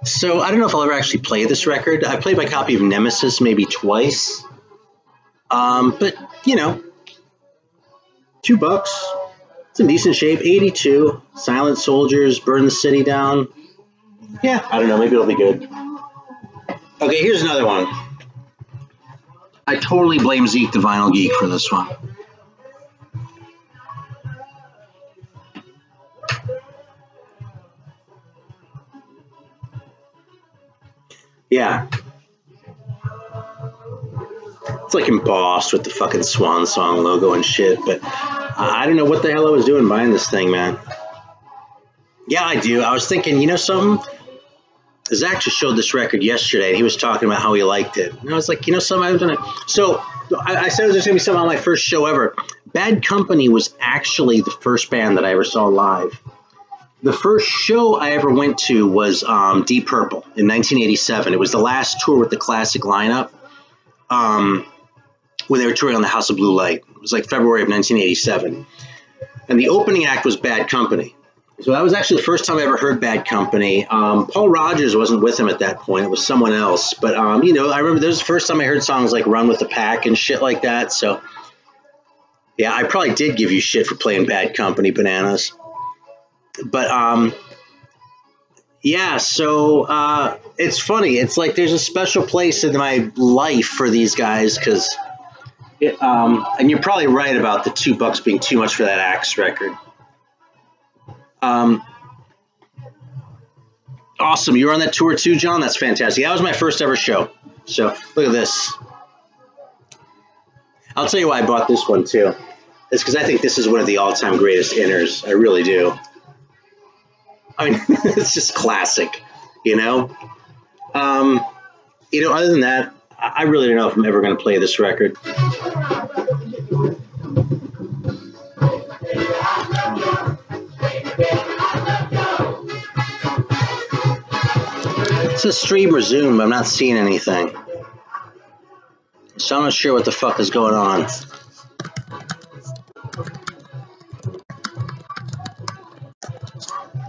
So, I don't know if I'll ever actually play this record. I played my copy of Nemesis maybe twice. But, you know, $2. It's in decent shape. 82. Silent Soldiers, Burn the City Down. Yeah, I don't know. Maybe it'll be good. Okay, here's another one. I totally blame Zeke the Vinyl Geek for this one. Yeah. It's like embossed with the fucking Swan Song logo and shit, but I don't know what the hell I was doing buying this thing, man. Yeah, I do. I was thinking, you know something? Zach just showed this record yesterday, and he was talking about how he liked it. And I was like, you know something? I'm gonna. So I said it was going to be something on my first show ever. Bad Company was actually the first band that I ever saw live. The first show I ever went to was Deep Purple in 1987. It was the last tour with the classic lineup. When they were touring on the House of Blue Light. It was like February of 1987. And the opening act was Bad Company. So that was actually the first time I ever heard Bad Company. Paul Rodgers wasn't with him at that point. It was someone else. But, you know, I remember this was the first time I heard songs like Run with the Pack and shit like that. So, yeah, I probably did give you shit for playing Bad Company, Bananas. But, yeah, so it's funny. It's like there's a special place in my life for these guys because... and you're probably right about the $2 being too much for that Axe record. Awesome. You were on that tour too, John? That's fantastic. That was my first ever show. So look at this. I'll tell you why I bought this one too. It's because I think this is one of the all-time greatest inners. I really do. I mean, it's just classic, you know? You know, other than that, I really don't know if I'm ever going to play this record. It says stream resumed, but I'm not seeing anything. So I'm not sure what the fuck is going on.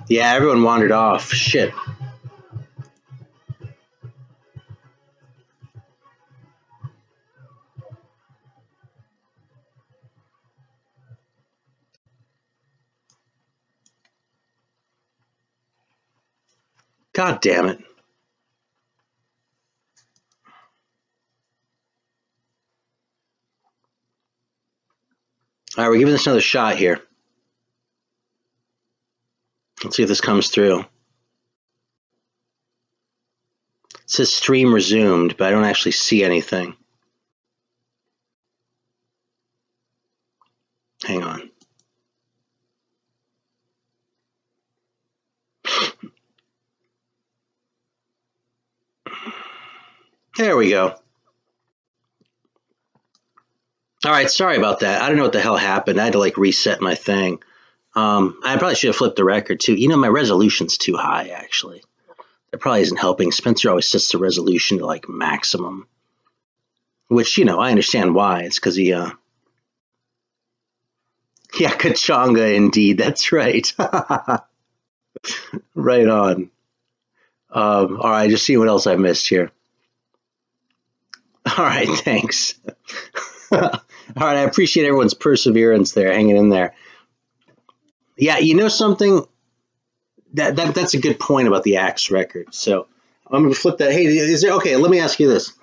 Yeah, everyone wandered off. Shit. God damn it. All right, we're giving this another shot here. Let's see if this comes through. It says stream resumed, but I don't actually see anything. Hang on. There we go. All right, sorry about that. I don't know what the hell happened. I had to like reset my thing. I probably should have flipped the record too. You know, my resolution's too high, actually. That probably isn't helping. Spencer always sets the resolution to like maximum. Which, you know, I understand why. It's because he, yeah, Kachanga, indeed. That's right. Right on. All right, just see what else I missed here. All right, thanks. All right, I appreciate everyone's perseverance there, hanging in there. Yeah, you know something? That's a good point about the Axe record. So I'm going to flip that. Hey, is there? Okay, let me ask you this.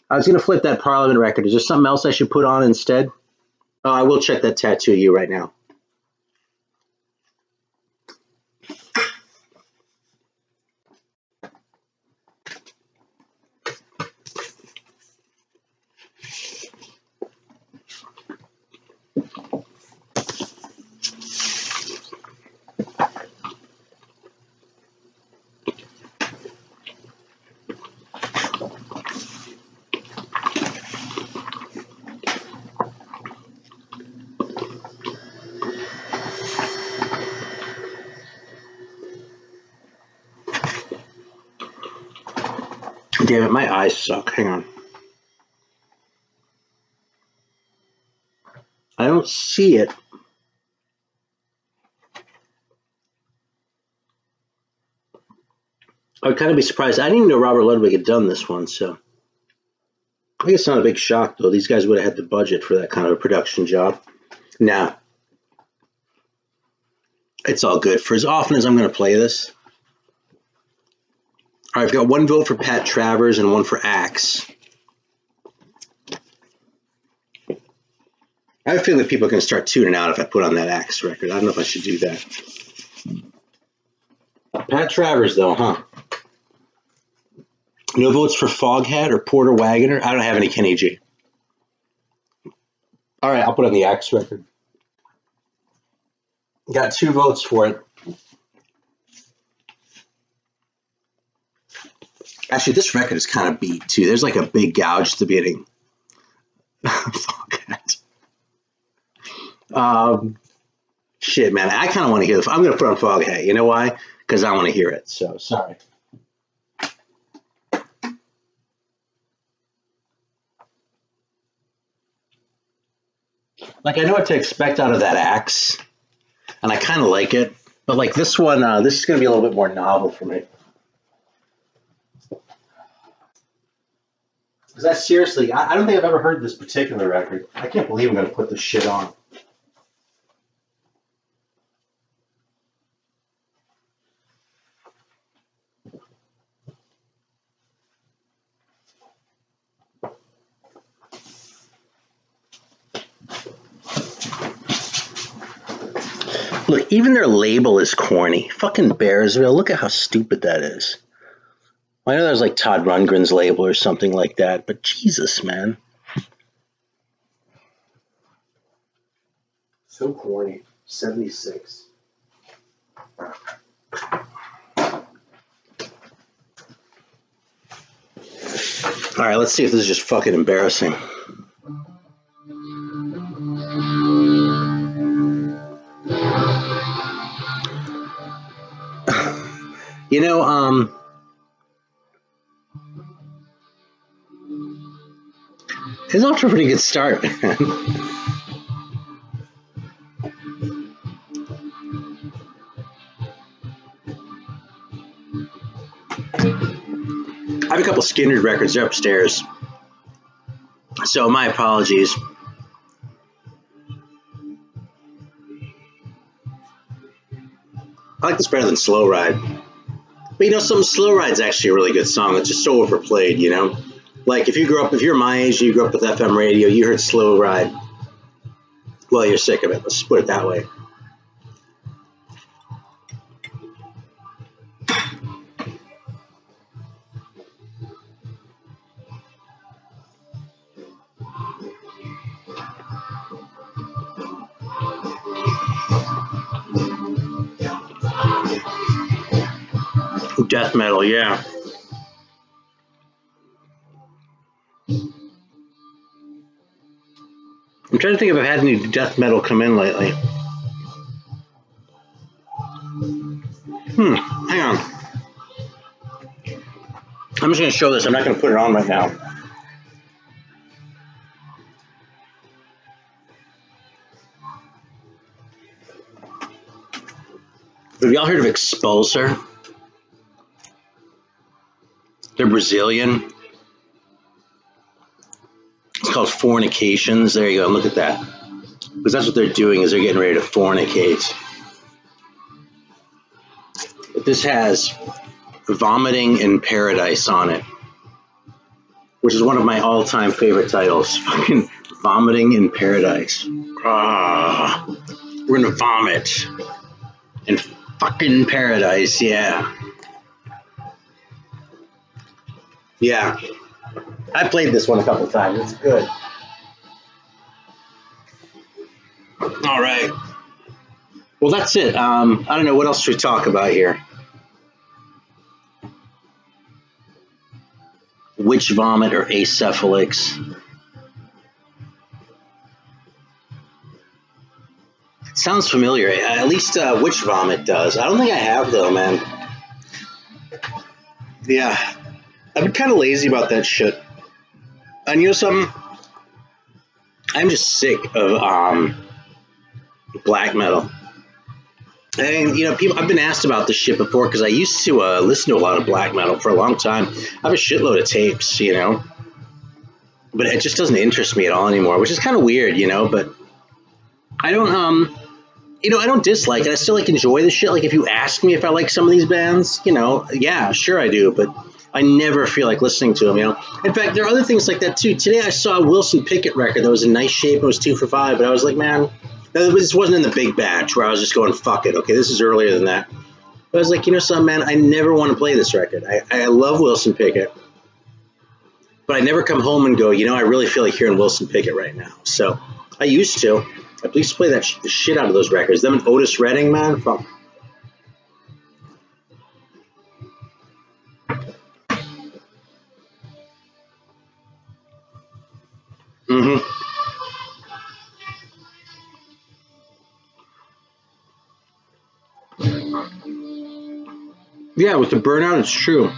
I was going to flip that Parliament record. Is there something else I should put on instead? Oh, I will check that Tattoo You right now. Damn it, my eyes suck. Hang on. I don't see it. I would kind of be surprised. I didn't even know Robert Ludwig had done this one, so I guess it's not a big shock, though. These guys would have had the budget for that kind of a production job. Now, it's all good. For as often as I'm going to play this, all right, I've got one vote for Pat Travers and one for Axe. I have a feeling that people are going to start tuning out if I put on that Axe record. I don't know if I should do that. Pat Travers, though, huh? No votes for Foghat or Porter Wagoner? I don't have any Kenny G. All right, I'll put on the Axe record. Got 2 votes for it. Actually, this record is kind of beat, too. There's like a big gouge at the beginning. Foghat. Shit, man. I kind of want to hear this. I'm going to put on Foghat. You know why? Because I want to hear it. So, sorry. Like, I know what to expect out of that Axe, and I kind of like it. But, like, this one, this is going to be a little bit more novel for me. Because I seriously, I don't think I've ever heard this particular record. I can't believe I'm going to put this shit on. Look, even their label is corny. Fucking Bearsville. Look at how stupid that is. I know there's like Todd Rundgren's label or something like that, but Jesus, man. So corny. 76. All right, let's see if this is just fucking embarrassing. You know, it's off to a pretty good start, man. I have a couple Skinner records upstairs, so my apologies. I like this better than Slow Ride. But you know, Slow Ride's actually a really good song. It's just so overplayed, you know? Like, if you're my age, you grew up with FM radio, you heard Slow Ride, well, you're sick of it. Let's put it that way. Death metal, yeah. I'm trying to think if I've had any death metal come in lately. Hang on. I'm just going to show this. I'm not going to put it on right now. Have y'all heard of Expulsor? They're Brazilian. It's called Fornications. There you go. Look at that. Because that's what they're doing, is they're getting ready to fornicate. But this has Vomiting in Paradise on it, which is one of my all-time favorite titles. Fucking Vomiting in Paradise. Ah, we're gonna vomit in fucking paradise, yeah. Yeah. I played this one a couple times. It's good. All right. Well, that's it. I don't know. What else should we talk about here? Witch vomit or acephalix? It sounds familiar. At least witch vomit does. I don't think I have, though, man. Yeah. I've been kind of lazy about that shit. And you know something? I'm just sick of black metal. And you know, I've been asked about this shit before because I used to listen to a lot of black metal for a long time. I have a shitload of tapes, you know, but it just doesn't interest me at all anymore, which is kind of weird, you know. But I don't, you know, I don't dislike it. I still like enjoy the shit. Like if you ask me if I like some of these bands, you know, yeah, sure I do, but I never feel like listening to them, you know. In fact, there are other things like that too. Today I saw a Wilson Pickett record that was in nice shape. It was 2 for $5, but I was like, man, this wasn't in the big batch where I was just going, fuck it. Okay, this is earlier than that. But I was like, you know something, man, I never want to play this record. I love Wilson Pickett, but I never come home and go, you know, I really feel like hearing Wilson Pickett right now. So I used to. I used to play the shit out of those records. Them and Otis Redding, man, fuck. Mm-hmm. Yeah, with the burnout, it's true.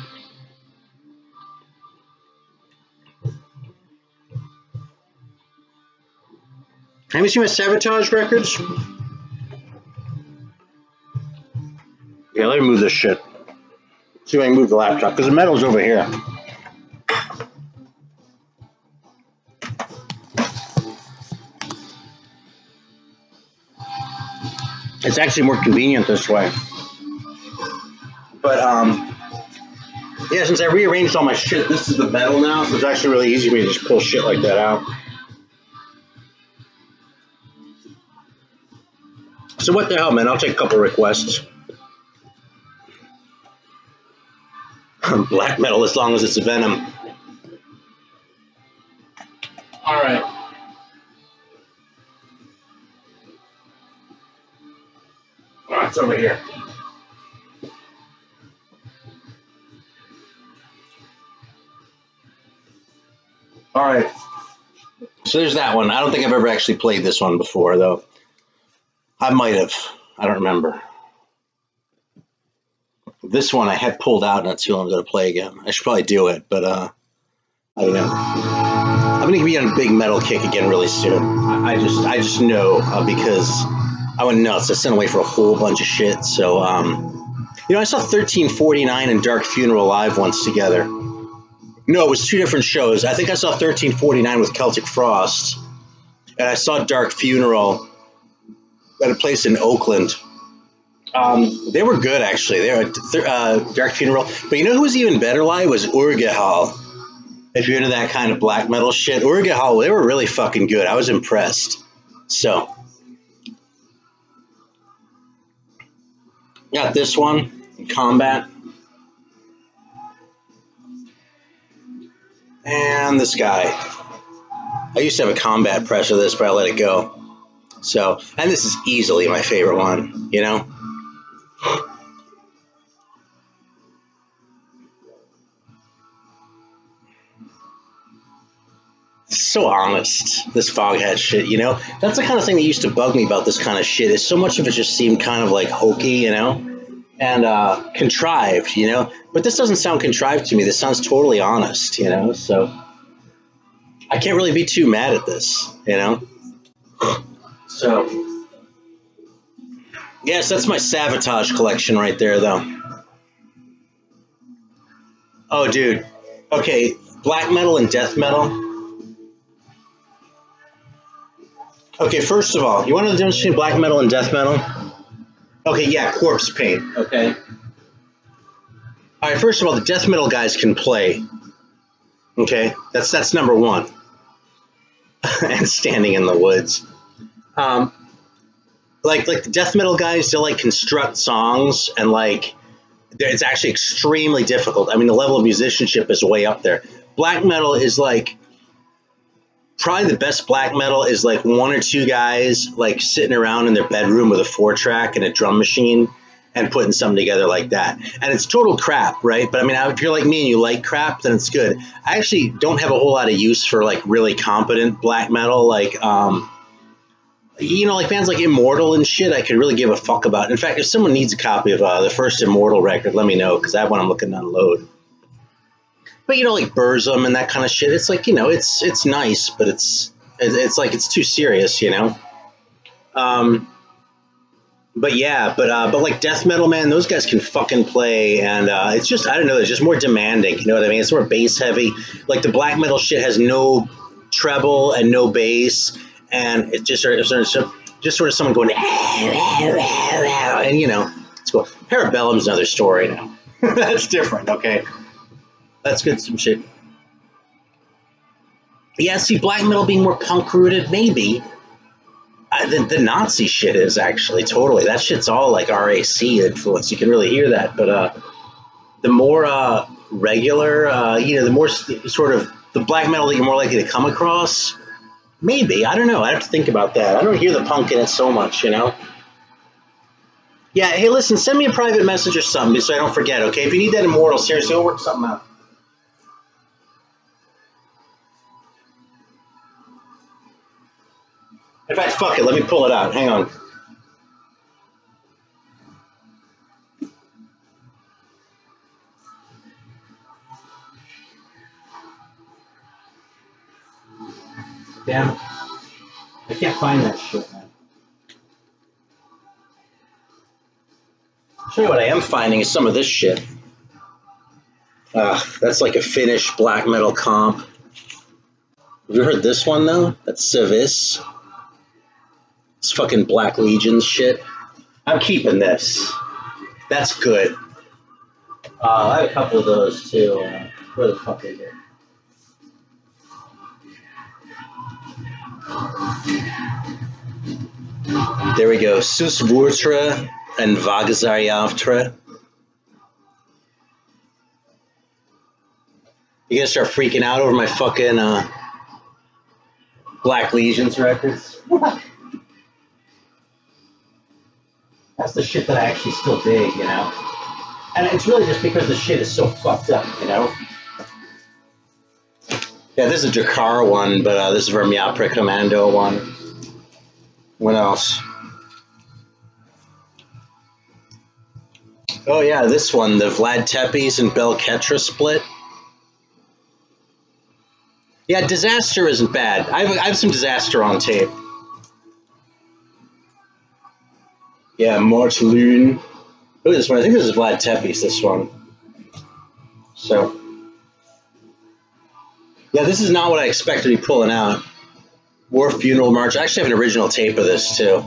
Have you seen my Sabotage records? Yeah, let me move this shit. See if I can move the laptop, because the metal's over here. It's actually more convenient this way. But, yeah, since I rearranged all my shit, this is the metal now, so it's actually really easy for me to just pull shit like that out. So what the hell, man? I'll take a couple requests. Black metal, as long as it's Venom. All right. Oh, it's over here. All right. So there's that one. I don't think I've ever actually played this one before, though. I might have. I don't remember. This one I had pulled out, and that's the one I'm going to play again. I should probably do it, but I don't know. I'm going to be on a big metal kick again really soon. I just know because I went nuts. I sent away for a whole bunch of shit. So, you know, I saw 1349 and Dark Funeral live once together. No, it was 2 different shows. I think I saw 1349 with Celtic Frost, and I saw Dark Funeral at a place in Oakland. They were good, actually. They were Dark Funeral. But you know who was even better live was Urgahal. If you're into that kind of black metal shit, Urgahal, they were really fucking good. I was impressed. So, got this one, Combat. And this guy. I used to have a Combat press of this, but I let it go. So, and this is easily my favorite one, you know? So honest, this Foghat shit, you know? That's the kind of thing that used to bug me about this kind of shit, is so much of it just seemed kind of like hokey, you know? And contrived, you know? But this doesn't sound contrived to me. This sounds totally honest, you know? So, I can't really be too mad at this, you know? So, yes, that's my Sabotage collection right there, though. Oh, dude. Okay, black metal and death metal. Okay, first of all, you want to know the difference between black metal and death metal? Okay, yeah, corpse paint, okay? All right, first of all, the death metal guys can play, okay? That's number one. And standing in the woods. Like the death metal guys, they'll like construct songs, and like it's actually extremely difficult. I mean, the level of musicianship is way up there. Black metal is like probably the best black metal is like 1 or 2 guys like sitting around in their bedroom with a 4-track and a drum machine and putting something together like that. And it's total crap, right? But I mean, if you're like me and you like crap, then it's good. I actually don't have a whole lot of use for like really competent black metal, like you know, like bands like Immortal and shit, I could really give a fuck about. In fact, if someone needs a copy of the first Immortal record, let me know, because I have one I'm looking to unload. But you know, like Burzum and that kind of shit. It's like, you know, it's nice, but it's like it's too serious, you know. But yeah, but like death metal, man, those guys can fucking play, and it's just, I don't know, it's just more demanding. You know what I mean? It's more bass heavy. Like the black metal shit has no treble and no bass, and it just sort of someone going, and you know, it's cool. Parabellum's another story now. That's different, okay? That's good, some shit. Yeah, see, black metal being more punk rooted, maybe. The Nazi shit is actually totally. That shit's all like RAC influence. You can really hear that. But the more regular, you know, the more sort of the black metal that you're more likely to come across, maybe. I don't know. I have to think about that. I don't hear the punk in it so much, you know. Yeah, hey, listen, send me a private message or something so I don't forget, okay? If you need that Immortal, seriously, we'll work something out. In fact, fuck it. Let me pull it out. Hang on. Damn it. I can't find that shit, man. I'll show you what I am finding is some of this shit. That's like a Finnish black metal comp. Have you heard this one, though? That's Civis. It's fucking Black Legion shit. I'm keeping this. That's good. I have a couple of those too. Where the fuck is it? There we go. Susvurtra and Vagazariavtra. You gonna start freaking out over my fucking Black Legions records? That's the shit that I actually still dig, you know? And it's really just because the shit is so fucked up, you know? Yeah, this is a Jakar one, but this is Vermiapra Commando one. What else? Oh yeah, this one, the Vlad Tepes and Belketra split. Yeah, Disaster isn't bad. I have some Disaster on tape. Yeah, Mausoleum. Look at this one. I think this is Vlad Tepes, this one. So, yeah, this is not what I expected to be pulling out. War Funeral March. I actually have an original tape of this, too.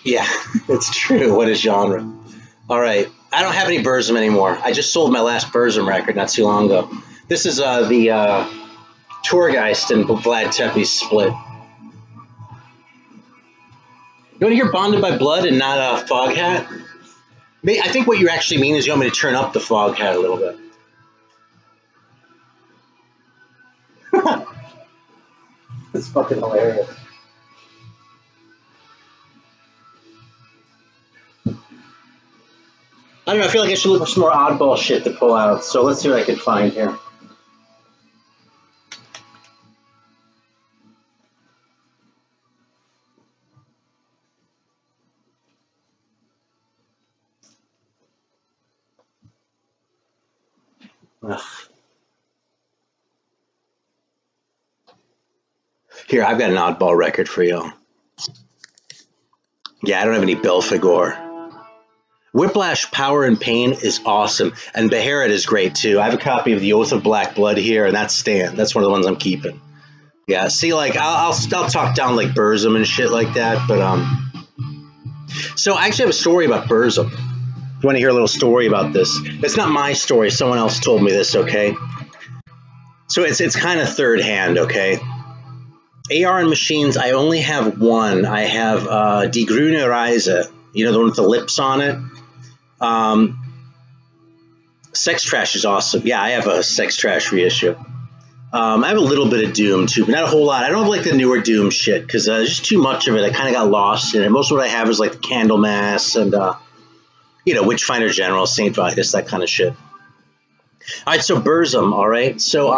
Yeah, it's true. What a genre. All right. I don't have any Burzum anymore. I just sold my last Burzum record not too long ago. This is the Torgeist and Vlad Tepes split. You want to hear Bonded by Blood and not Foghat? I think what you actually mean is you want me to turn up the Foghat a little bit. That's fucking hilarious. I don't know, I feel like I should look for some more oddball shit to pull out, so let's see what I can find here. Ugh. Here, I've got an oddball record for you. Yeah, I don't have any Belphegor. Whiplash, Power and Pain is awesome, and Beherit is great too. I have a copy of The Oath of Black Blood here, and that's Stan. That's one of the ones I'm keeping. Yeah, see, like I'll talk down like Burzum and shit like that, but So I actually have a story about Burzum. If you want to hear a little story about this, it's not my story. Someone else told me this. Okay, so it's kind of third hand. Okay, AR and machines. I only have one. I have Die Grüne Reise. You know, the one with the lips on it. Sex Trash is awesome. Yeah, I have a Sex Trash reissue. I have a little bit of Doom too, but not a whole lot. I don't have like the newer Doom shit because there's just too much of it. I kind of got lost in it. Most of what I have is like the Candlemass and you know, Witchfinder General, Saint Vitus, that kind of shit. All right, so Burzum. All right, so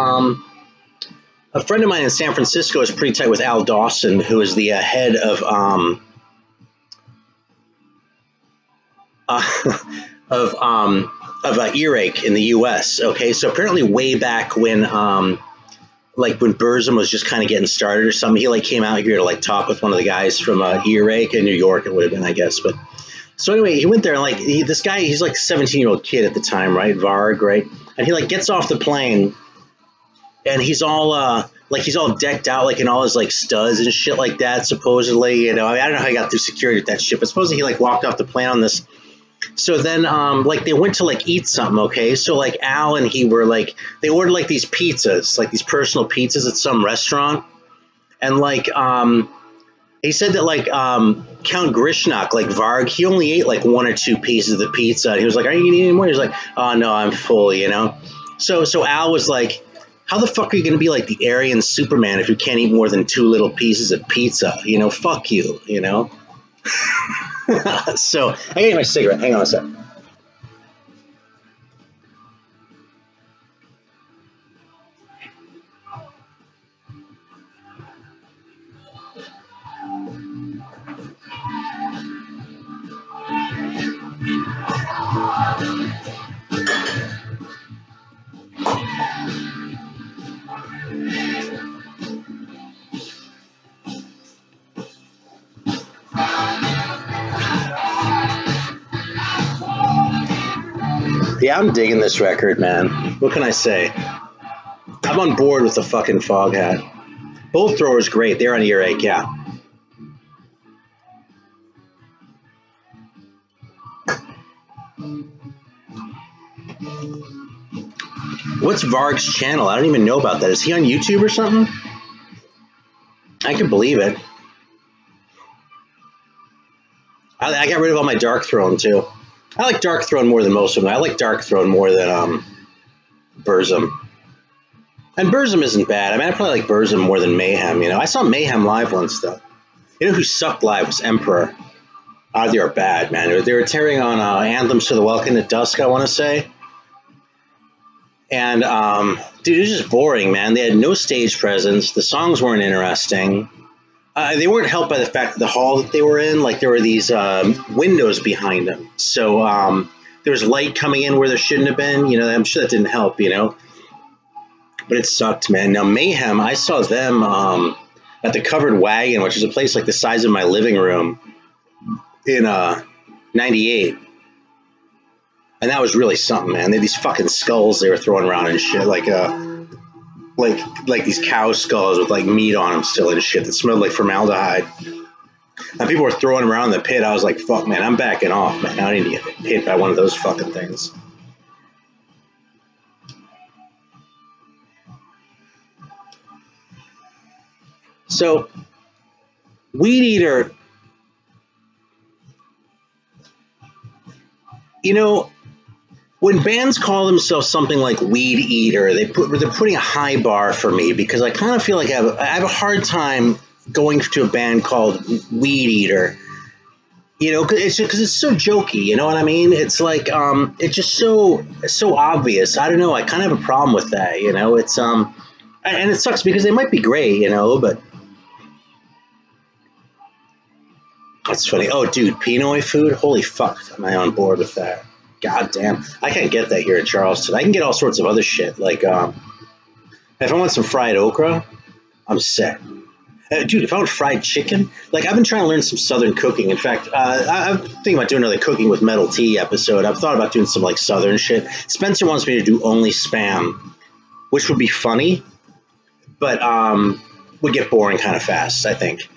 A friend of mine in San Francisco is pretty tight with Al Dawson, who is the head of earache in the U.S. Okay, so apparently way back when like when Burzum was just kind of getting started or something, he like came out here to like talk with one of the guys from earache in New York. It would have been, I guess, but so anyway, he went there and like this guy, he's like a 17-year-old kid at the time, right? Varg, right? And he like gets off the plane. And he's all like he's all decked out like in all his like studs and shit like that. Supposedly, you know, I don't know how he got through security with that shit, but supposedly he like walked off the plane on this. So then, like they went to like eat something. Okay, so like Al and he were like they ordered like these pizzas, like these personal pizzas at some restaurant, and like he said that like Count Grishnak, like Varg, he only ate like 1 or 2 pieces of the pizza. He was like, "Are you eating any more?" He was like, "Oh no, I'm full," you know. So Al was like, how the fuck are you going to be like the Aryan Superman if you can't eat more than 2 little pieces of pizza? You know, fuck you, you know? So, I ate my cigarette. Hang on a sec. Yeah, I'm digging this record, man. What can I say? I'm on board with the fucking Foghat. Bolt Thrower's great. They're on earache, yeah. What's Varg's channel? I don't even know about that. Is he on YouTube or something? I can believe it. I got rid of all my Dark Throne, too. I like Dark Throne more than most of them. I like Dark Throne more than Burzum. And Burzum isn't bad. I mean, I probably like Burzum more than Mayhem, you know. I saw Mayhem live once, though. You know who sucked live was Emperor. They are bad, man. They were tearing on Anthems to the Welcome at Dusk, I want to say. And, dude, it was just boring, man. They had no stage presence. The songs weren't interesting. They weren't helped by the fact that the hall that they were in, like there were these windows behind them. So there was light coming in where there shouldn't have been. You know, I'm sure that didn't help, you know. But it sucked, man. Now, Mayhem, I saw them at the Covered Wagon, which is a place like the size of my living room in 98. And that was really something, man. They had these fucking skulls they were throwing around and shit, like these cow skulls with like meat on them still and shit that smelled like formaldehyde. And people were throwing them around the pit. I was like, fuck, man, I'm backing off, man. I need to get hit by one of those fucking things. So, Weed Eater, you know, when bands call themselves something like Weed Eater, they're putting a high bar for me because I kind of feel like I have a hard time going to a band called Weed Eater. You know, because it's so jokey. You know what I mean? It's like it's just so obvious. I don't know. I kind of have a problem with that. You know, it's and it sucks because they might be great. You know, but that's funny. Oh, dude, Pinoy food. Holy fuck, am I on board with that? God damn, I can't get that here in Charleston. I can get all sorts of other shit. Like, if I want some fried okra, I'm set. Dude, if I want fried chicken, like I've been trying to learn some Southern cooking. In fact, I'm thinking about doing another Cooking with Metal Tea episode. I've thought about doing some like Southern shit. Spencer wants me to do only Spam, which would be funny, but would get boring kind of fast, I think.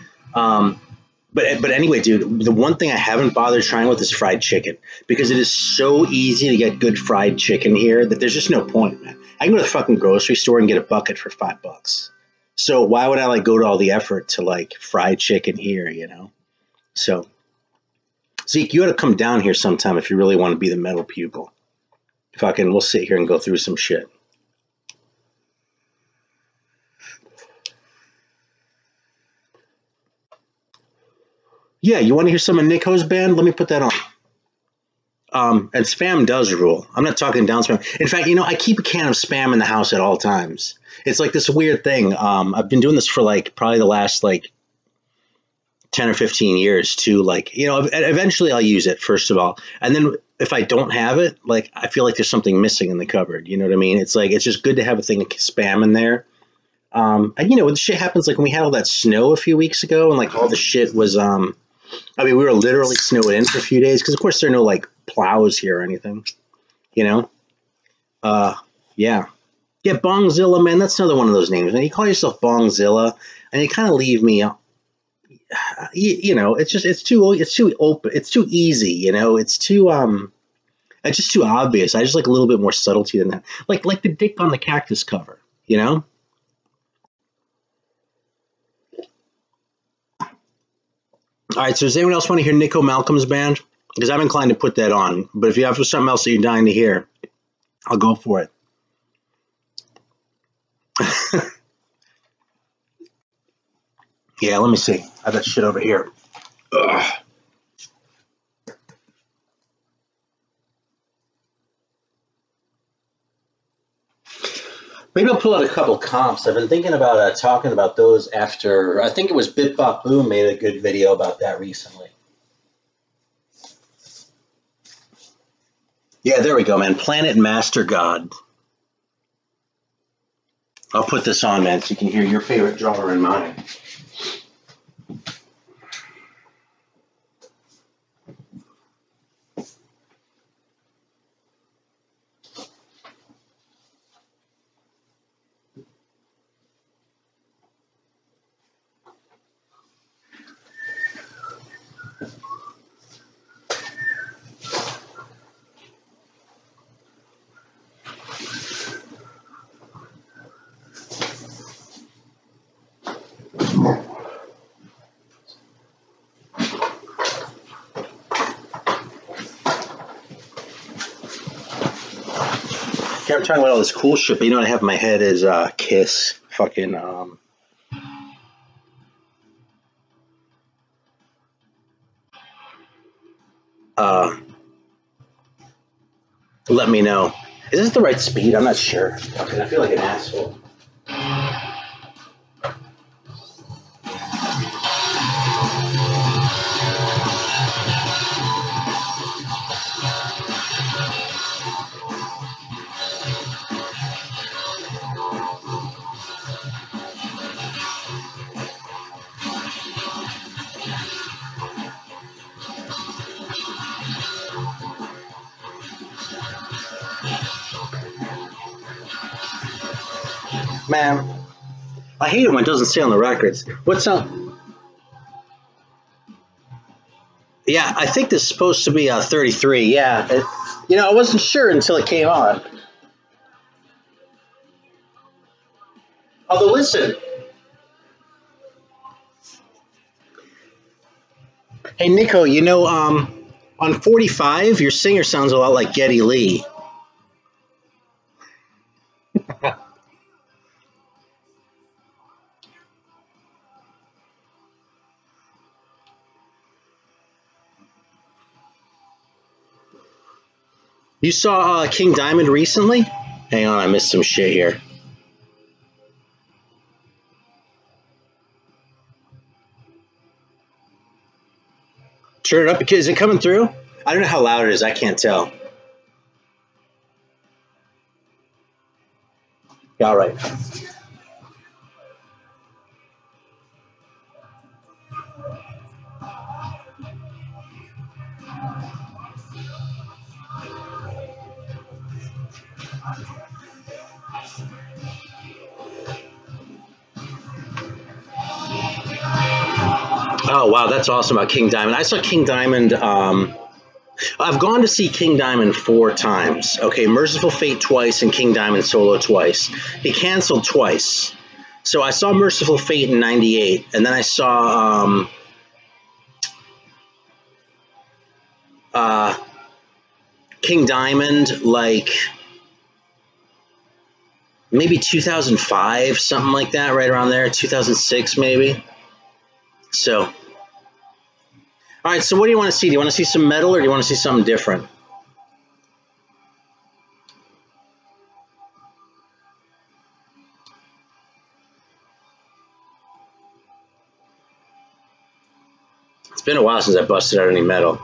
But anyway, dude, the one thing I haven't bothered trying with is fried chicken because it is so easy to get good fried chicken here that there's just no point, man. I can go to the fucking grocery store and get a bucket for $5. So why would I like go to all the effort to like fried chicken here, you know? So Zeke, you ought to come down here sometime if you really want to be the metal pupil. Fucking, we'll sit here and go through some shit. Yeah, you want to hear some of Nick Ho's band? Let me put that on. And spam does rule. I'm not talking down spam. In fact, I keep a can of spam in the house at all times. It's like this weird thing. I've been doing this for like probably the last like 10 or 15 years too. Like, eventually I'll use it, first of all. And then if I don't have it, like, I feel like there's something missing in the cupboard. You know what I mean? It's like, it's just good to have a thing of spam in there. And when the shit happens, like when we had all that snow a few weeks ago and like all the shit was, we were literally snowed in for a few days because, of course, there are no, like, plows here or anything, Yeah. Yeah, Bongzilla, man, that's another one of those names. Man, you call yourself Bongzilla, and you kind of leave me, it's too open, it's too easy, it's just too obvious. I just like a little bit more subtlety than that. Like the dick on the Cactus cover, All right, so does anyone else want to hear Nico Malcolm's band? Because I'm inclined to put that on. But if you have something else that you're dying to hear, I'll go for it. Yeah, let me see. I have that shit over here. Ugh. Maybe I'll pull out a couple comps. I've been thinking about talking about those after, I think it was Bip Bop Boom made a good video about that recently. Yeah, there we go, man. Planet Master God. I'll put this on, man, so you can hear your favorite drummer and mine. Yeah, I'm talking about all this cool shit, but what I have in my head is Kiss. Fucking, let me know. Is this the right speed? I'm not sure. Fucking, I feel like an asshole. Man, I hate it when it doesn't say on the records. What's up? Yeah, I think this is supposed to be 33. Yeah, I wasn't sure until it came on. Although, listen. Hey, Nico, on 45, your singer sounds a lot like Geddy Lee. You saw King Diamond recently? Hang on, I missed some shit here. Turn it up. Is it coming through? I don't know how loud it is. I can't tell. Yeah, all right. Oh, wow, that's awesome about King Diamond. I saw King Diamond, I've gone to see King Diamond 4 times. Okay, Merciful Fate twice and King Diamond solo twice. He canceled twice. So I saw Merciful Fate in 98, and then I saw King Diamond, like, maybe 2005, something like that, right around there, 2006 maybe. So, all right, so what do you want to see? Do you want to see some metal or do you want to see something different? It's been a while since I busted out any metal.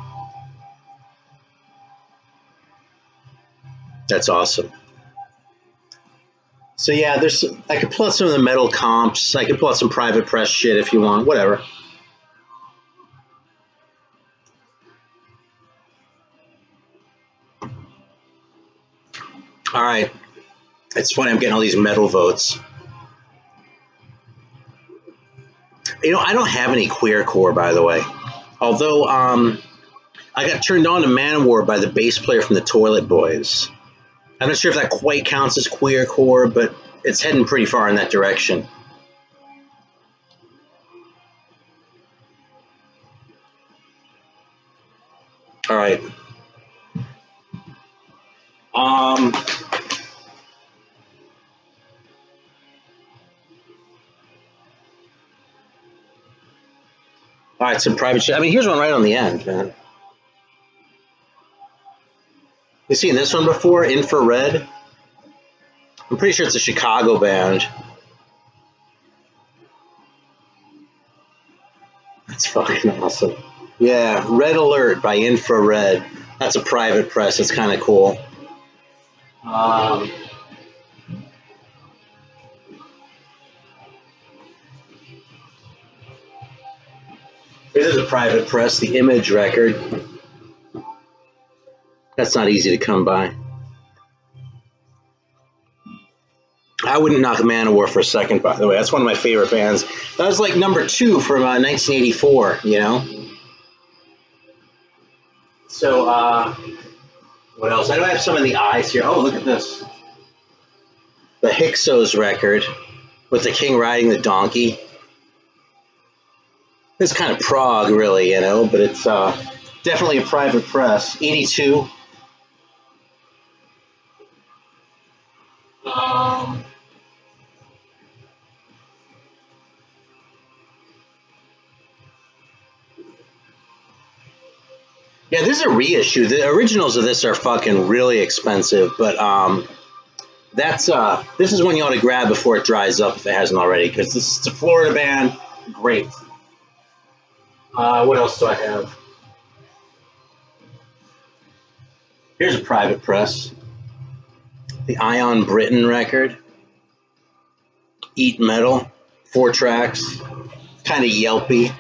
That's awesome. So yeah, I could pull out some of the metal comps. I could pull out some private press shit if you want, whatever. All right. It's funny, I'm getting all these metal votes. You know, I don't have any queercore, by the way. Although, I got turned on to Manowar by the bass player from the Toilet Boys. I'm not sure if that quite counts as queercore, but it's heading pretty far in that direction. All right. All right, some private shit. I mean, here's one right on the end, man. You seen this one before? Infrared? I'm pretty sure it's a Chicago band. That's fucking awesome. Yeah, Red Alert by Infrared. That's a private press. It's kind of cool. This is a private press, the Image record. That's not easy to come by. I wouldn't knock Manowar for a second, by the way. That's one of my favorite bands. That was like number 2 from 1984, you know? So, what else? I know I have some in the eyes here. Oh, look at this. The Hyksos record with the king riding the donkey. It's kind of prog, really, you know, but it's definitely a private press. 82. Yeah, this is a reissue. The originals of this are fucking really expensive, but this is one you ought to grab before it dries up if it hasn't already, because this is a Florida band. Great. What else do I have? Here's a private press. The Ion Britain record. Eat Metal. 4 tracks. Kind of yelpy.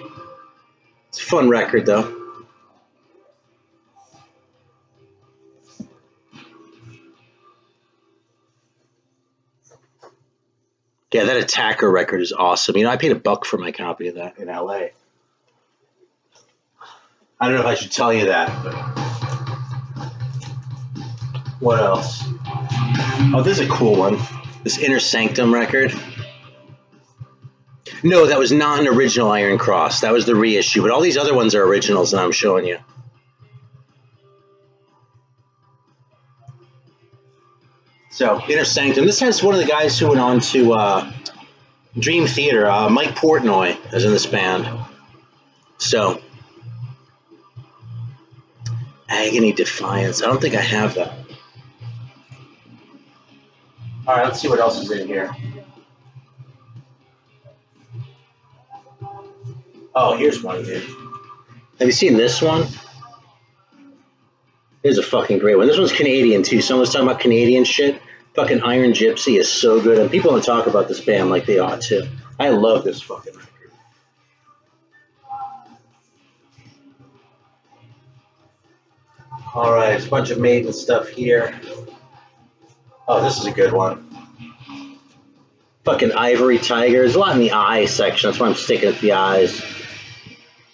It's a fun record, though. Yeah, that Attacker record is awesome. You know, I paid $1 for my copy of that in LA. I don't know if I should tell you that, but what else? Oh, this is a cool one. This Inner Sanctum record. No, that was not an original Iron Cross. That was the reissue, but all these other ones are originals that I'm showing you. So, Inner Sanctum. This has one of the guys who went on to Dream Theater. Mike Portnoy is in this band. So, Agony Defiance. I don't think I have that. All right, let's see what else is in here. Oh, here's one, dude. Have you seen this one? Here's a fucking great one. This one's Canadian, too. Someone's talking about Canadian shit. Fucking Iron Gypsy is so good. And people don't talk about this band like they ought to. I love this fucking record. All right, there's a bunch of Maiden stuff here. Oh, this is a good one. Fucking Ivory Tiger. There's a lot in the eye section. That's why I'm sticking at the eyes.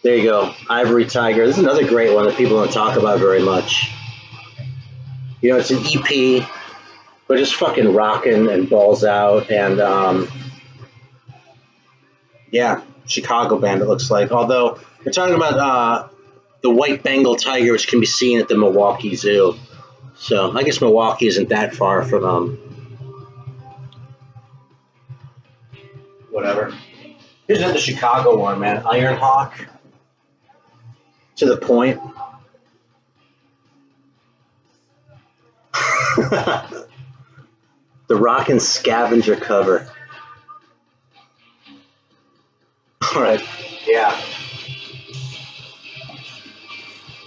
There you go. Ivory Tiger. This is another great one that people don't talk about very much. You know, it's an EP, but just fucking rocking and balls out. And, yeah, Chicago band, it looks like. Although, we're talking about the White Bengal Tiger, which can be seen at the Milwaukee Zoo. So, I guess Milwaukee isn't that far from, whatever. Here's another Chicago one, man. Iron Hawk. To the Point. The Rockin' Scavenger cover. Alright, yeah.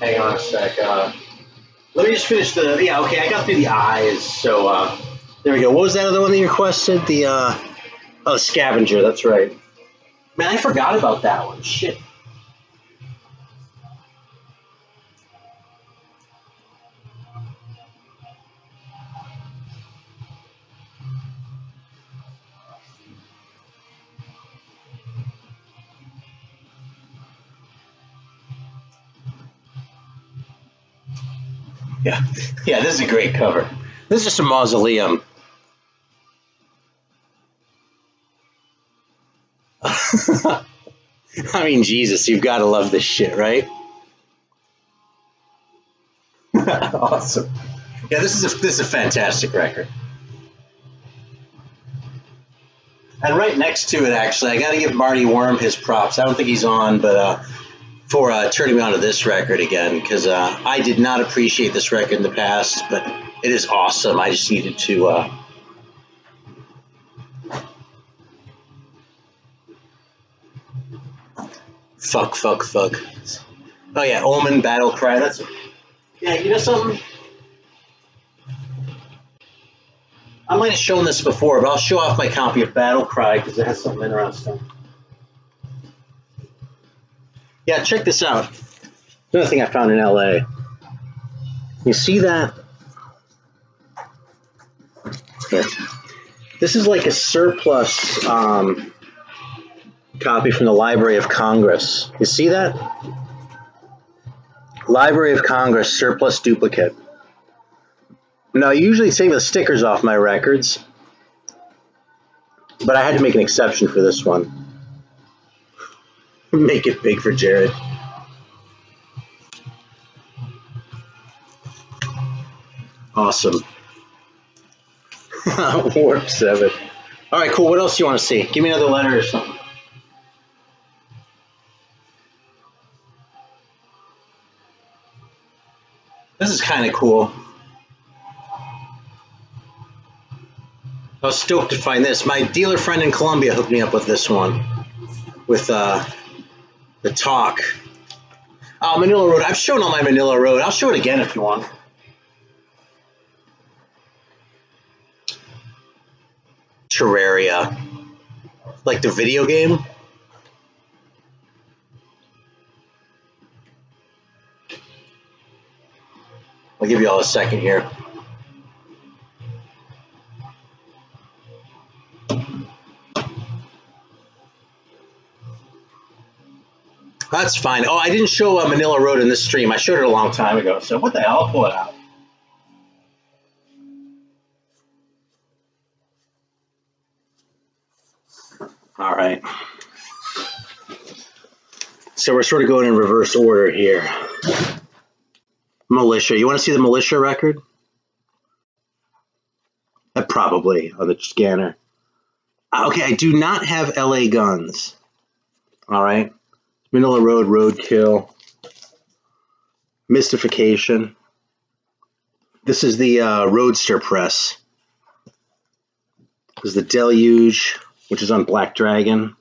Hang on a sec. Let me just finish the. Yeah, okay, I got through the eyes. So there we go. What was that other one that you requested? The scavenger. That's right. Man, I forgot about that one. Shit. Yeah, this is a great cover. This is just a Mausoleum. I mean, Jesus, you've got to love this shit, right? Awesome. Yeah, this is a fantastic record. And right next to it, actually, I got to give Marty Worm his props. I don't think he's on, but for turning me on to this record again, because I did not appreciate this record in the past, but it is awesome. I just needed to fuck. Oh yeah, Omen, Battle Cry. That's yeah. You know something? I might have shown this before, but I'll show off my copy of Battle Cry because it has something interesting. Yeah, check this out. Another thing I found in LA. You see that? Yeah. This is like a surplus copy from the Library of Congress. You see that? Library of Congress surplus duplicate. Now, I usually save the stickers off my records, but I had to make an exception for this one. Make it big for Jared. Awesome. Warp 7. All right, cool. What else do you want to see? Give me another letter or something. This is kind of cool. I was stoked to find this. My dealer friend in Colombia hooked me up with this one. With the Talk. Manilla Road. I've shown all my Manilla Road. I'll show it again if you want. Terraria. Like the video game. I'll give you all a second here. That's fine. Oh, I didn't show Manilla Road in this stream. I showed it a long time ago. So what the hell? I'll pull it out. All right. So we're sort of going in reverse order here. Militia. You want to see the Militia record? Probably on the scanner. Okay, I do not have LA Guns. All right. Manilla Road, Roadkill, Mystification. This is the Roadster press. This is the Deluge, which is on Black Dragon.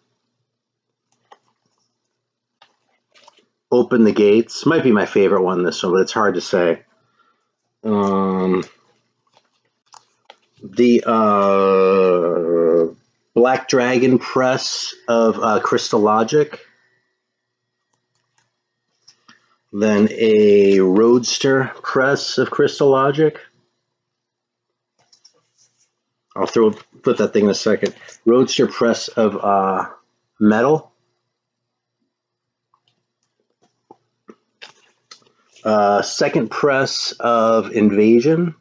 Open the Gates. Might be my favorite one, this one, but it's hard to say. The Black Dragon press of Crystal Logic. Then a Roadster press of Crystal Logic. I'll put that thing in a second. Roadster press of Metal. Second press of Invasion.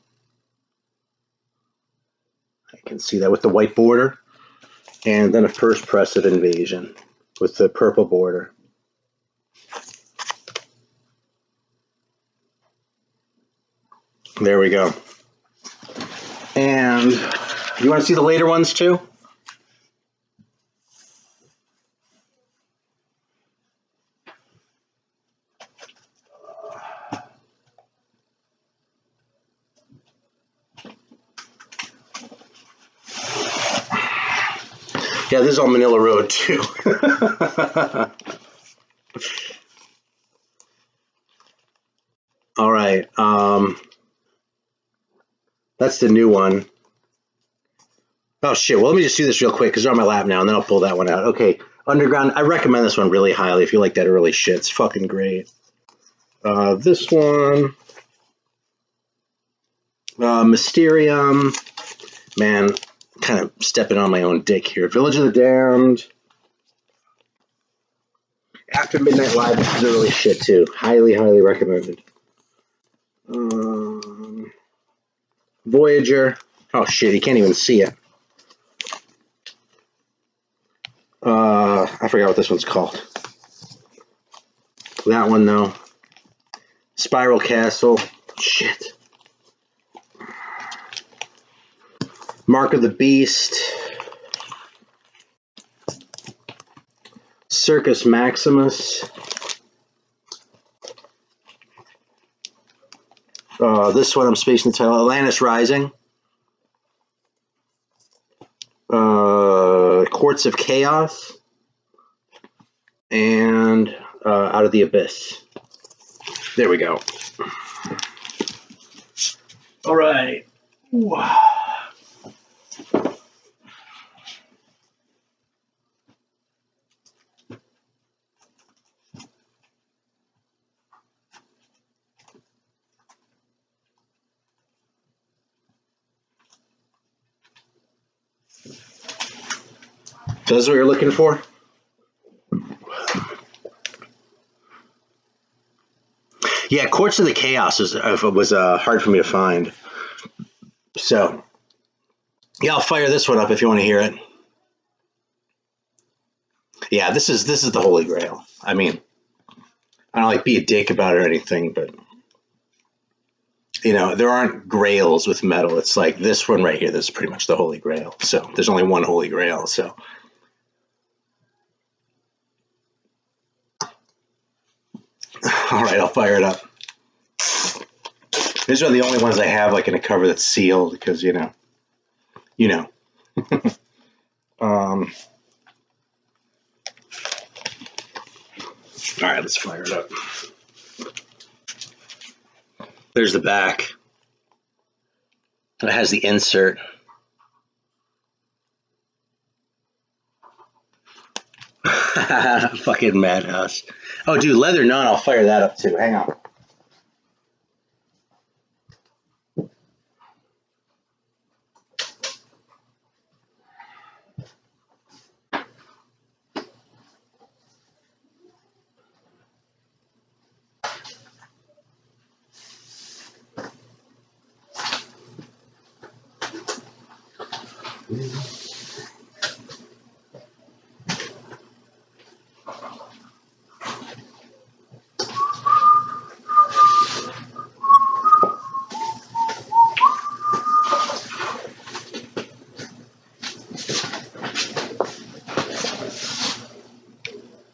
I can see that with the white border. And then a first press of Invasion with the purple border. There we go. And you want to see the later ones too? Yeah, this is on Manilla Road too. All right. That's the new one. Oh, shit. Well, let me just do this real quick because they're on my lap now, and then I'll pull that one out. Okay. Underground. I recommend this one really highly if you like that early shit. It's fucking great. This one. Mysterium. Man, kind of stepping on my own dick here. Village of the Damned. After Midnight Live, this is early shit, too. Highly, highly recommended. Voyager. Oh, shit. You can't even see it. I forgot what this one's called. That one, though. Spiral Castle. Shit. Mark of the Beast. Circus Maximus. This one I'm spacing the title. Atlantis Rising. Courts of Chaos. And Out of the Abyss. There we go. All right. Wow. So this is what you're looking for? Yeah, Courts of the Chaos was hard for me to find. So, yeah, I'll fire this one up if you want to hear it. Yeah, this is the Holy Grail. I mean, I don't like be a dick about it or anything, but you know, there aren't grails with metal. It's like this one right here. This is pretty much the Holy Grail. So there's only one Holy Grail. So. All right, I'll fire it up. These are the only ones I have like in a cover that's sealed because, you know. All right, let's fire it up. There's the back. It has the insert. Fucking madhouse. Oh, dude, leather none. I'll fire that up too. Hang on.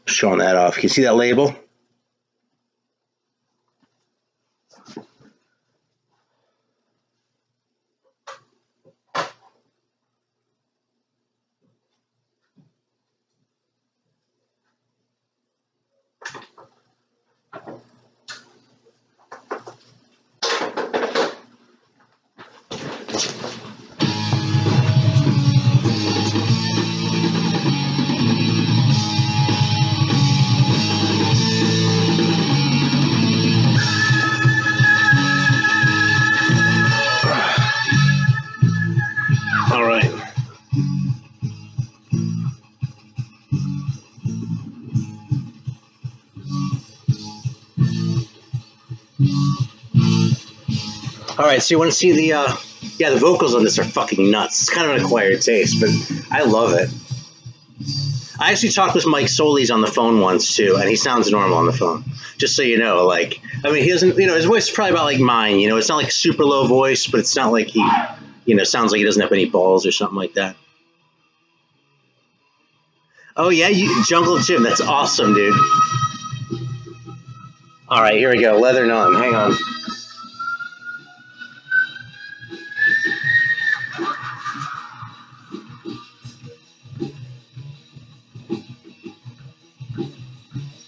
Showing that off. Can you see that label? All right, so you want to see the vocals on this are fucking nuts. It's kind of an acquired taste, but I love it. I actually talked with Mike Solis on the phone once too, and he sounds normal on the phone. Just so you know, like, I mean, he doesn't, you know, his voice is probably about like mine, you know, it's not like super low voice, but it's not like he, you know, sounds like he doesn't have any balls or something like that. Oh yeah, Jungle Jim, that's awesome, dude. All right, here we go, Leather Nun, hang on.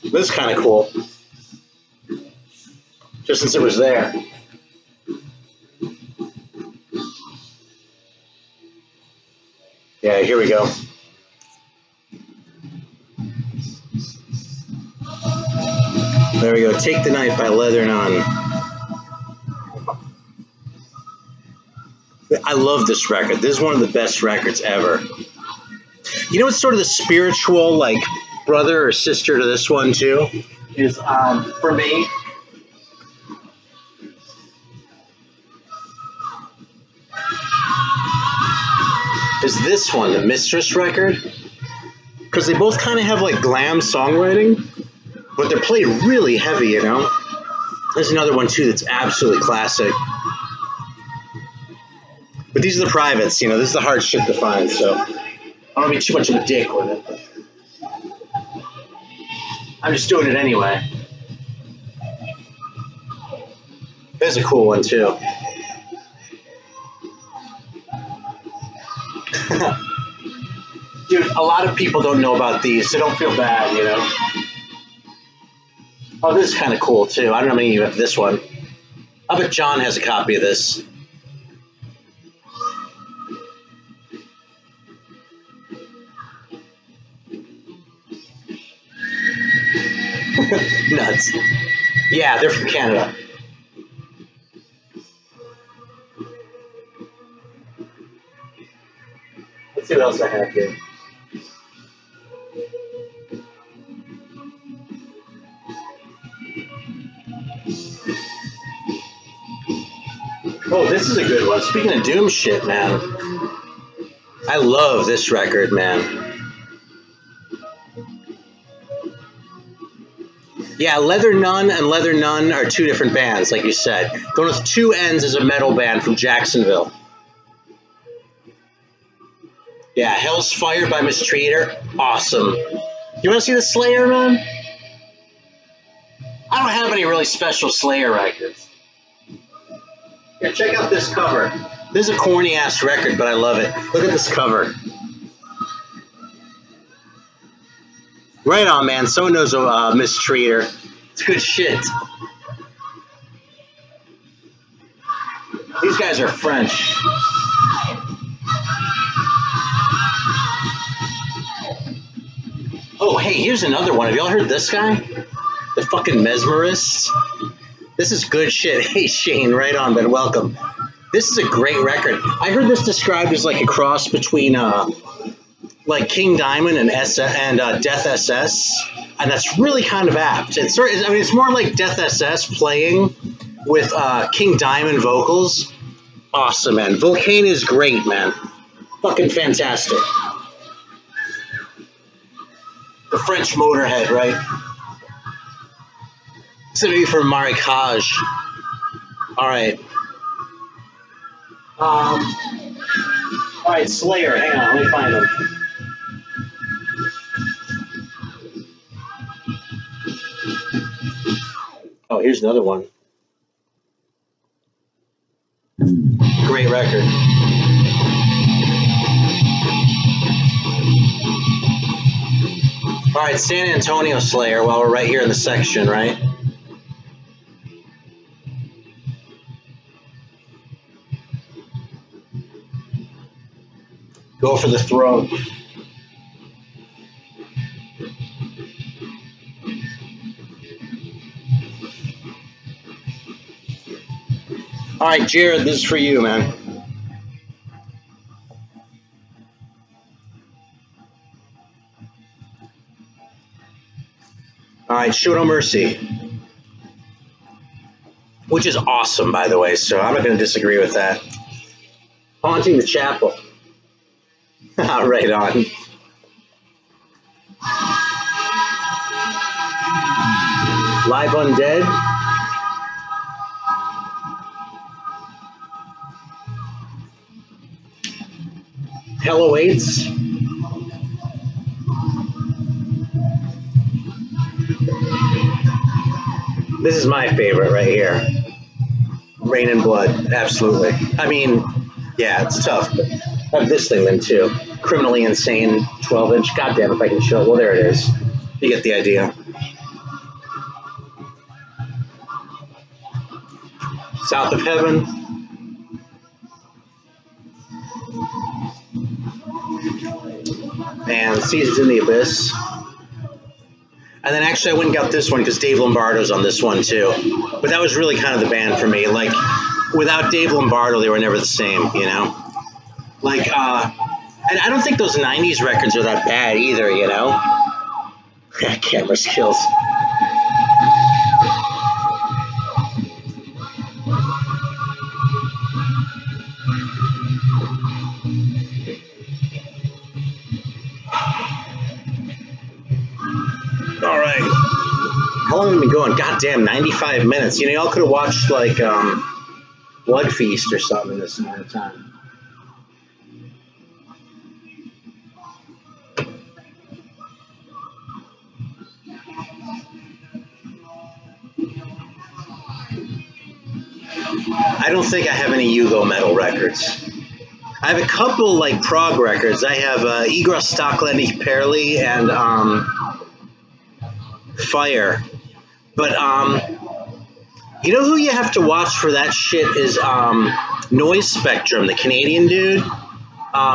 This is kind of cool. just since it was there. Yeah, here we go. There we go. Take the Night by Leather Nun. I love this record. This is one of the best records ever. You know what's sort of the spiritual, like, brother or sister to this one, too? Is, for me, is this one, the Mistress record. Because they both kind of have, like, glam songwriting, but they're played really heavy, you know? There's another one, too, that's absolutely classic. But these are the privates, you know, this is the hard shit to find, so I don't want to be too much of a dick with it. I'm just doing it anyway. There's a cool one, too. Dude, a lot of people don't know about these, so don't feel bad, you know? Oh, this is kind of cool, too. I don't know how many of you have this one. I bet John has a copy of this. Nuts. Yeah, they're from Canada. Let's see what else I have here. Oh, this is a good one. Speaking of Doom shit, man. I love this record, man. Yeah, Leather Nun and Leather Nun are two different bands, like you said. The one with two N's is a metal band from Jacksonville. Yeah, Hell's Fire by Mistreater. Awesome. You want to see the Slayer, man? I don't have any really special Slayer records. Here, check out this cover. This is a corny-ass record, but I love it. Look at this cover. Right on, man. Someone knows a Mistreater. It's good shit. These guys are French. Oh, hey, here's another one. Have y'all heard this guy? The fucking Mesmerist. This is good shit. Hey, Shane, right on, man. Welcome. This is a great record. I heard this described as like a cross between like King Diamond and Death SS, and that's really kind of apt. It's more like Death SS playing with King Diamond vocals. Awesome, man. Volcane is great, man. Fucking fantastic. The French Motorhead, right? It's gonna be for Marikage. All right. All right, Slayer. Hang on, let me find them. Oh, here's another one. Great record. All right, San Antonio Slayer, while we're right here in the section, right? Go for the throat. All right, Jared, this is for you, man. All right, Show No Mercy, which is awesome, by the way, so I'm not going to disagree with that. Haunting the Chapel. Right on. Live Undead. Hell Awaits. This is my favorite right here. Rain and Blood, absolutely. I mean, yeah, it's tough, but I have this thing then too. Criminally Insane 12-inch. Goddamn if I can show it. Well, there it is. You get the idea. South of Heaven. And Seasons in the Abyss. And then actually I went and got this one because Dave Lombardo's on this one too. But that was really kind of the band for me. Like, without Dave Lombardo, they were never the same, you know? Like, and I don't think those 90s records are that bad either, you know? Camera skills. All right. How long have we been going? Goddamn, 95 minutes. You know, y'all could have watched, like, Blood Feast or something in this amount of time. I don't think I have any Yugo metal records. I have a couple, like, prog records. I have Igra Stokleni Perli and Fire. But, you know who you have to watch for that shit is Noise Spectrum, the Canadian dude.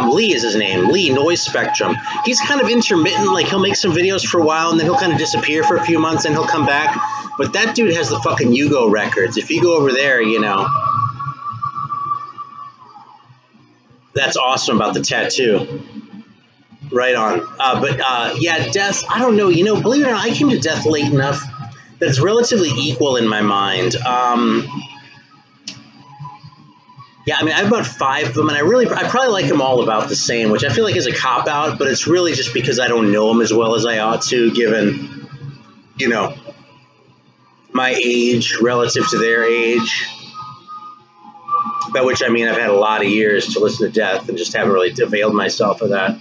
Lee is his name. Lee, Noise Spectrum. He's kind of intermittent. Like, he'll make some videos for a while, and then he'll kind of disappear for a few months, and he'll come back. But that dude has the fucking Yugo records. If you go over there, you know, that's awesome about the tattoo. Right on. Yeah, Death, I don't know. You know, believe it or not, I came to Death late enough that it's relatively equal in my mind. Yeah, I mean, I have about 5 of them, and I probably like them all about the same, which I feel like is a cop-out, but it's really just because I don't know them as well as I ought to, given, you know, my age relative to their age. By which I mean I've had a lot of years to listen to Death and just haven't really availed myself of that.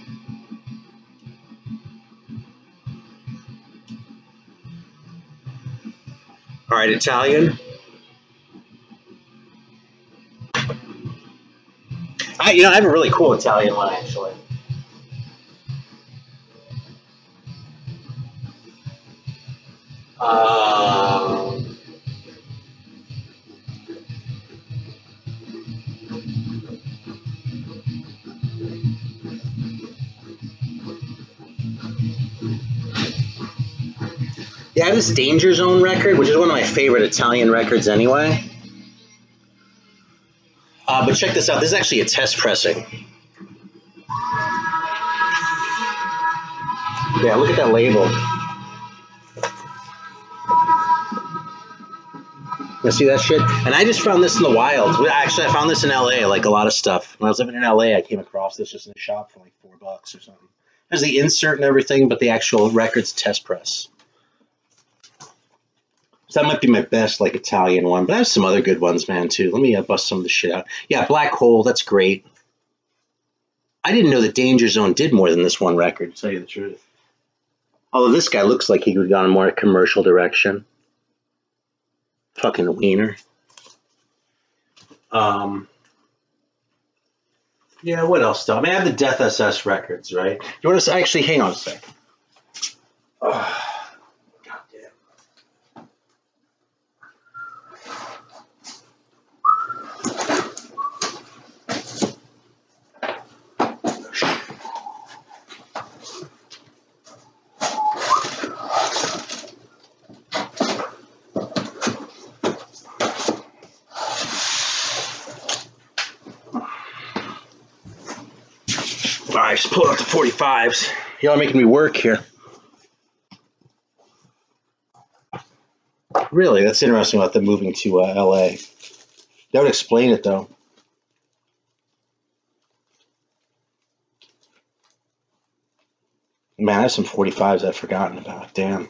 All right, Italian. I have a really cool Italian one, actually. Yeah, I have this Danger Zone record, which is one of my favorite Italian records anyway. But check this out. This is actually a test pressing. Yeah, look at that label. You see that shit? And I just found this in the wild. Actually, I found this in LA, like a lot of stuff. When I was living in LA, I came across this just in a shop for like $4 or something. There's the insert and everything, but the actual record's test press. So that might be my best, like, Italian one. But I have some other good ones, man, too. Let me bust some of the shit out. Yeah, Black Hole, that's great. I didn't know that Danger Zone did more than this one record, to tell you the truth. Although this guy looks like he would have gone in more commercial direction. Fucking wiener. Yeah, what else, though? I mean, I have the Death SS records, right? You want to actually, hang on a sec. Alright, just pull out the 45s. Y'all are making me work here. Really, that's interesting about them moving to LA. That would explain it, though. Man, I have some 45s I've forgotten about. Damn.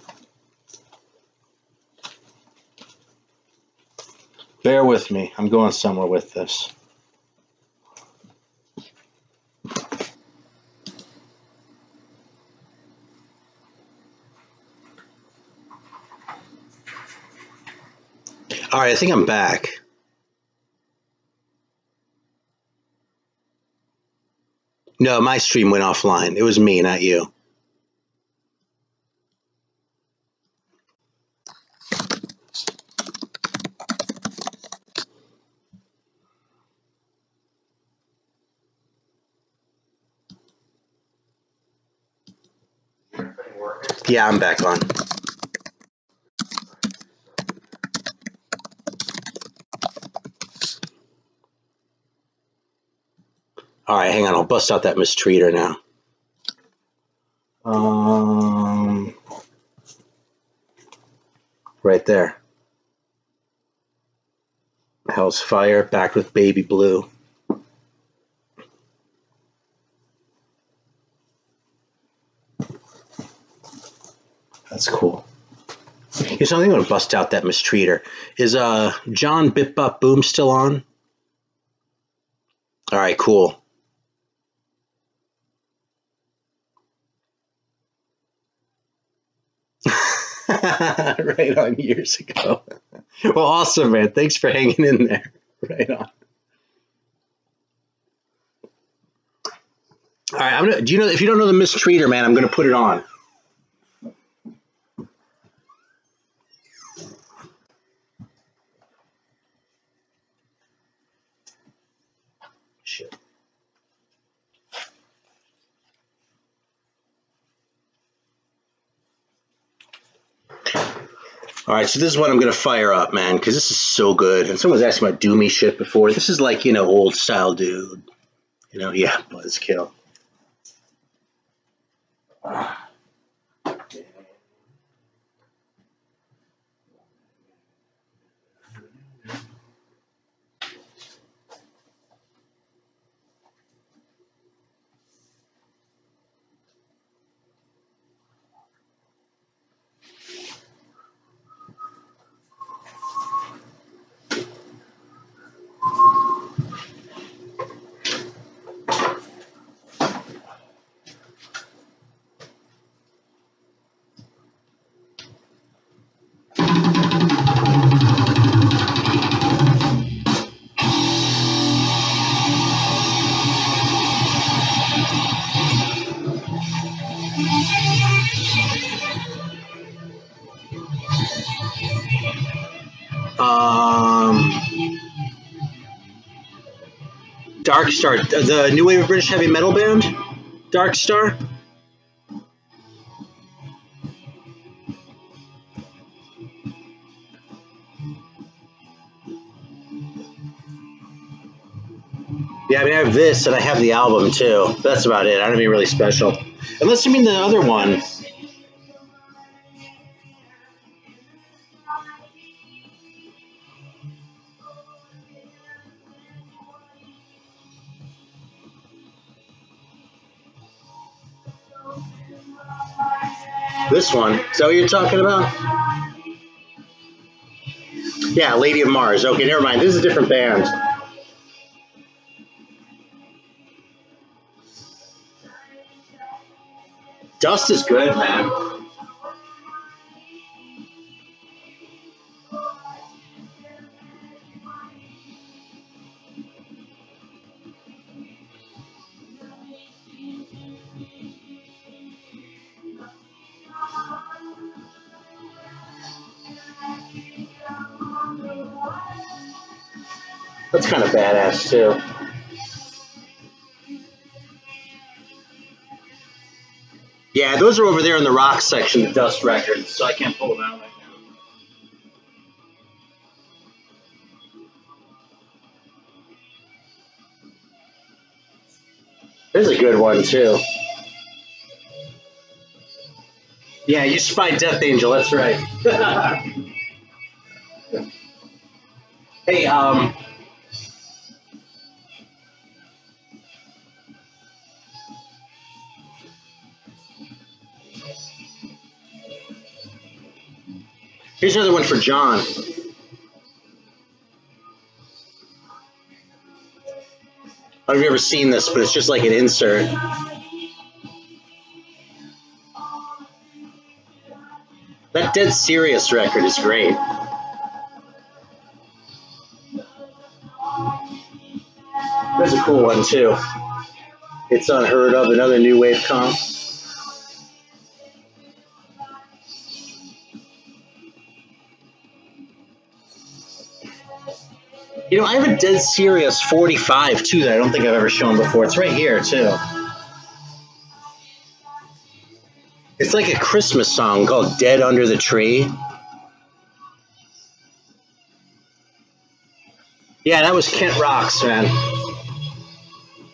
Bear with me. I'm going somewhere with this. All right, I think I'm back. No, my stream went offline. It was me, not you. Yeah, I'm back on. All right, hang on. I'll bust out that mistreater now. Right there. Hell's Fire, back with Baby Blue. That's cool. Here's something I'm going to bust out that mistreater. Is John Bip Bop Boom still on? All right, cool. Right on, years ago. Well, awesome, man. Thanks for hanging in there. Right on. All right, do you know, if you don't know the mistreater, man, I'm gonna put it on. Shit. All right, so this is what I'm gonna fire up, man, because this is so good. And someone was asking about doomy shit before. This is like, you know, old style dude. You know, yeah, buzzkill. Darkstar, the new wave of British heavy metal band, Darkstar. Yeah, I mean, I have this and I have the album too. That's about it. I don't have anything really special. Unless you mean the other one. This one. Is that what you're talking about? Yeah, Lady of Mars. Okay, never mind. This is a different band. Dust is good, man. That's kind of badass, too. Yeah, those are over there in the rock section, the Dust records, so I can't pull them out right now. There's a good one, too. Yeah, you spy Death Angel, that's right. Hey, here's another one for John. I don't know if you've ever seen this, but it's just like an insert. That Dead Serious record is great. That's a cool one, too. It's Unheard Of, another new wave comp. You know, I have a Dead Serious 45, too, that I don't think I've ever shown before. It's right here, too. It's It's like a Christmas song called Dead Under the Tree. Yeah, that was Kent Rocks, man.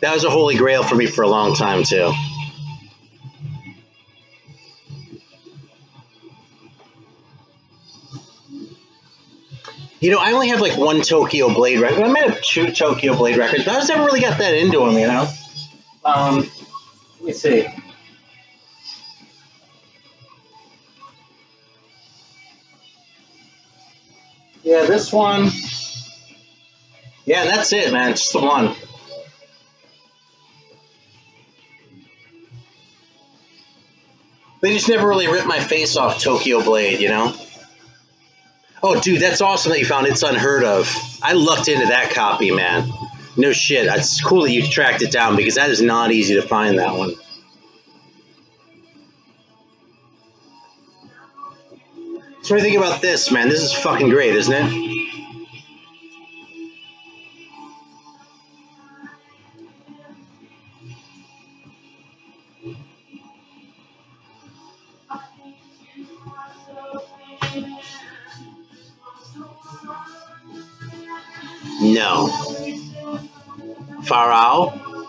That was a holy grail for me for a long time, too. You know, I only have like one Tokyo Blade record. I might have two Tokyo Blade records, but I just never really got that into them, you know? Let me see. Yeah, this one. Yeah, that's it, man. It's just the one. They just never really ripped my face off Tokyo Blade, you know? Oh, dude, that's awesome that you found It's Unheard Of. I lucked into that copy, man. No shit. It's cool that you tracked it down because that is not easy to find, that one. So what do you think about this, man? This is fucking great, isn't it? No. Farao?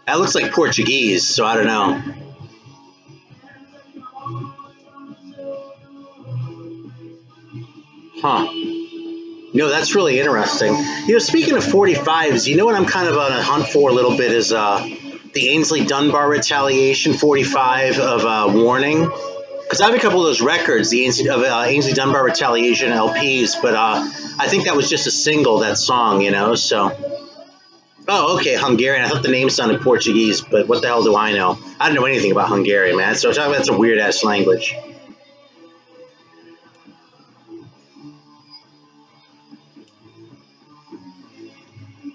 That looks like Portuguese, so I don't know. Huh. No, that's really interesting. You know, speaking of 45s, you know what I'm kind of on a hunt for a little bit is the Ainsley Dunbar Retaliation 45 of Warning. Because I have a couple of those records, the Ainsley Dunbar Retaliation LPs, but I think that was just a single, that song, you know, so. Oh, okay, Hungarian. I thought the name sounded Portuguese, but what the hell do I know? I don't know anything about Hungarian, man. So that's a weird-ass language.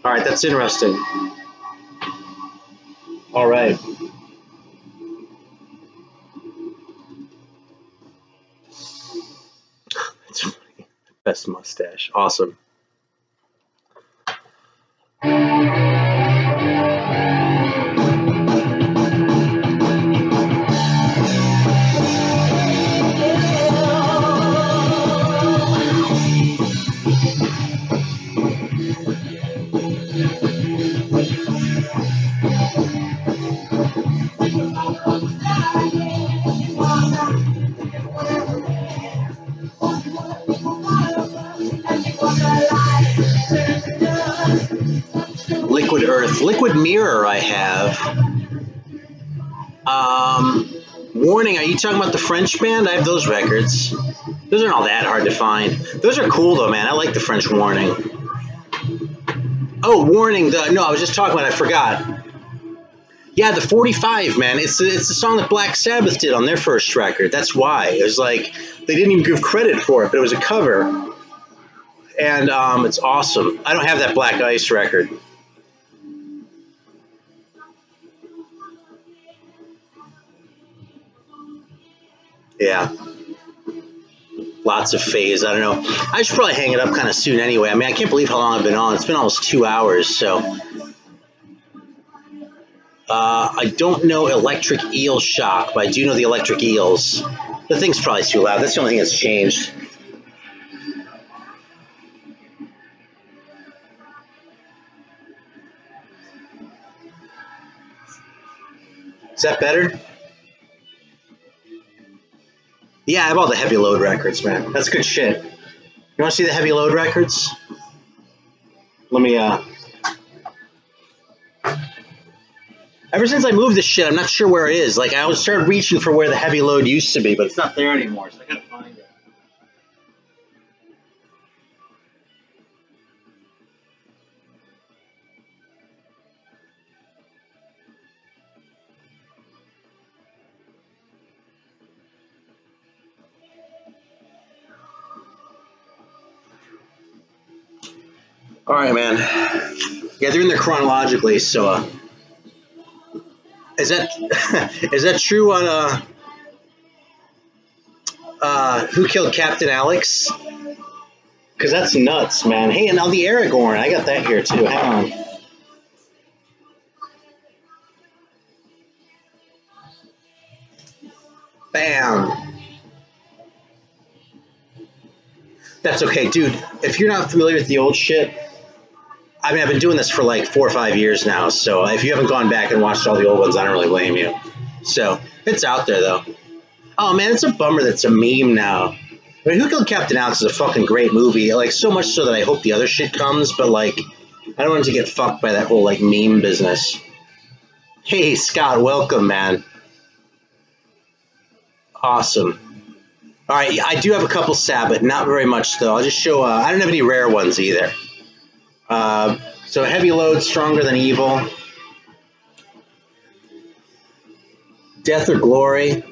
All right, that's interesting. All right. That's funny. Best mustache. Awesome. Liquid Earth. Liquid Mirror I have. Warning, are you talking about the French band? I have those records. Those aren't all that hard to find. Those are cool though, man. I like the French Warning. Oh, Warning. No, I was just talking about it. I forgot. Yeah, the 45, man. It's the song that Black Sabbath did on their first record. That's why. It was like, they didn't even give credit for it, but it was a cover. And it's awesome. I don't have that Black Ice record. Yeah. Lots of phase. I don't know. I should probably hang it up kind of soon anyway. I mean, I can't believe how long I've been on. It's been almost 2 hours, so. I don't know Electric Eel Shock, but I do know the Electric Eels. The thing's probably too loud. That's the only thing that's changed. Is that better? Yeah, I have all the Heavy Load records, man. That's good shit. You want to see the Heavy Load records? Let me, Ever since I moved this shit, I'm not sure where it is. Like, I started reaching for where the Heavy Load used to be, but it's not there anymore, so I gotta find it. All right, man. Yeah, they're in there chronologically, so, is that true on, Who Killed Captain Alex? Because that's nuts, man. Hey, and now the Aragorn. I got that here, too. Hang on. That's okay, dude. If you're not familiar with the old shit, I mean, I've been doing this for like 4 or 5 years now, so if you haven't gone back and watched all the old ones, I don't really blame you. So, it's out there, though. Oh, man, it's a bummer that it's a meme now. I mean, Who Killed Captain Alex is a fucking great movie, like, so much so that I hope the other shit comes, but, like, I don't want it to get fucked by that whole, like, meme business. Hey, Scott, welcome, man. Awesome. All right, I do have a couple Sabbath, not very much, though. I'll just show, I don't have any rare ones either. So Heavy Load, Stronger Than Evil. Death or Glory.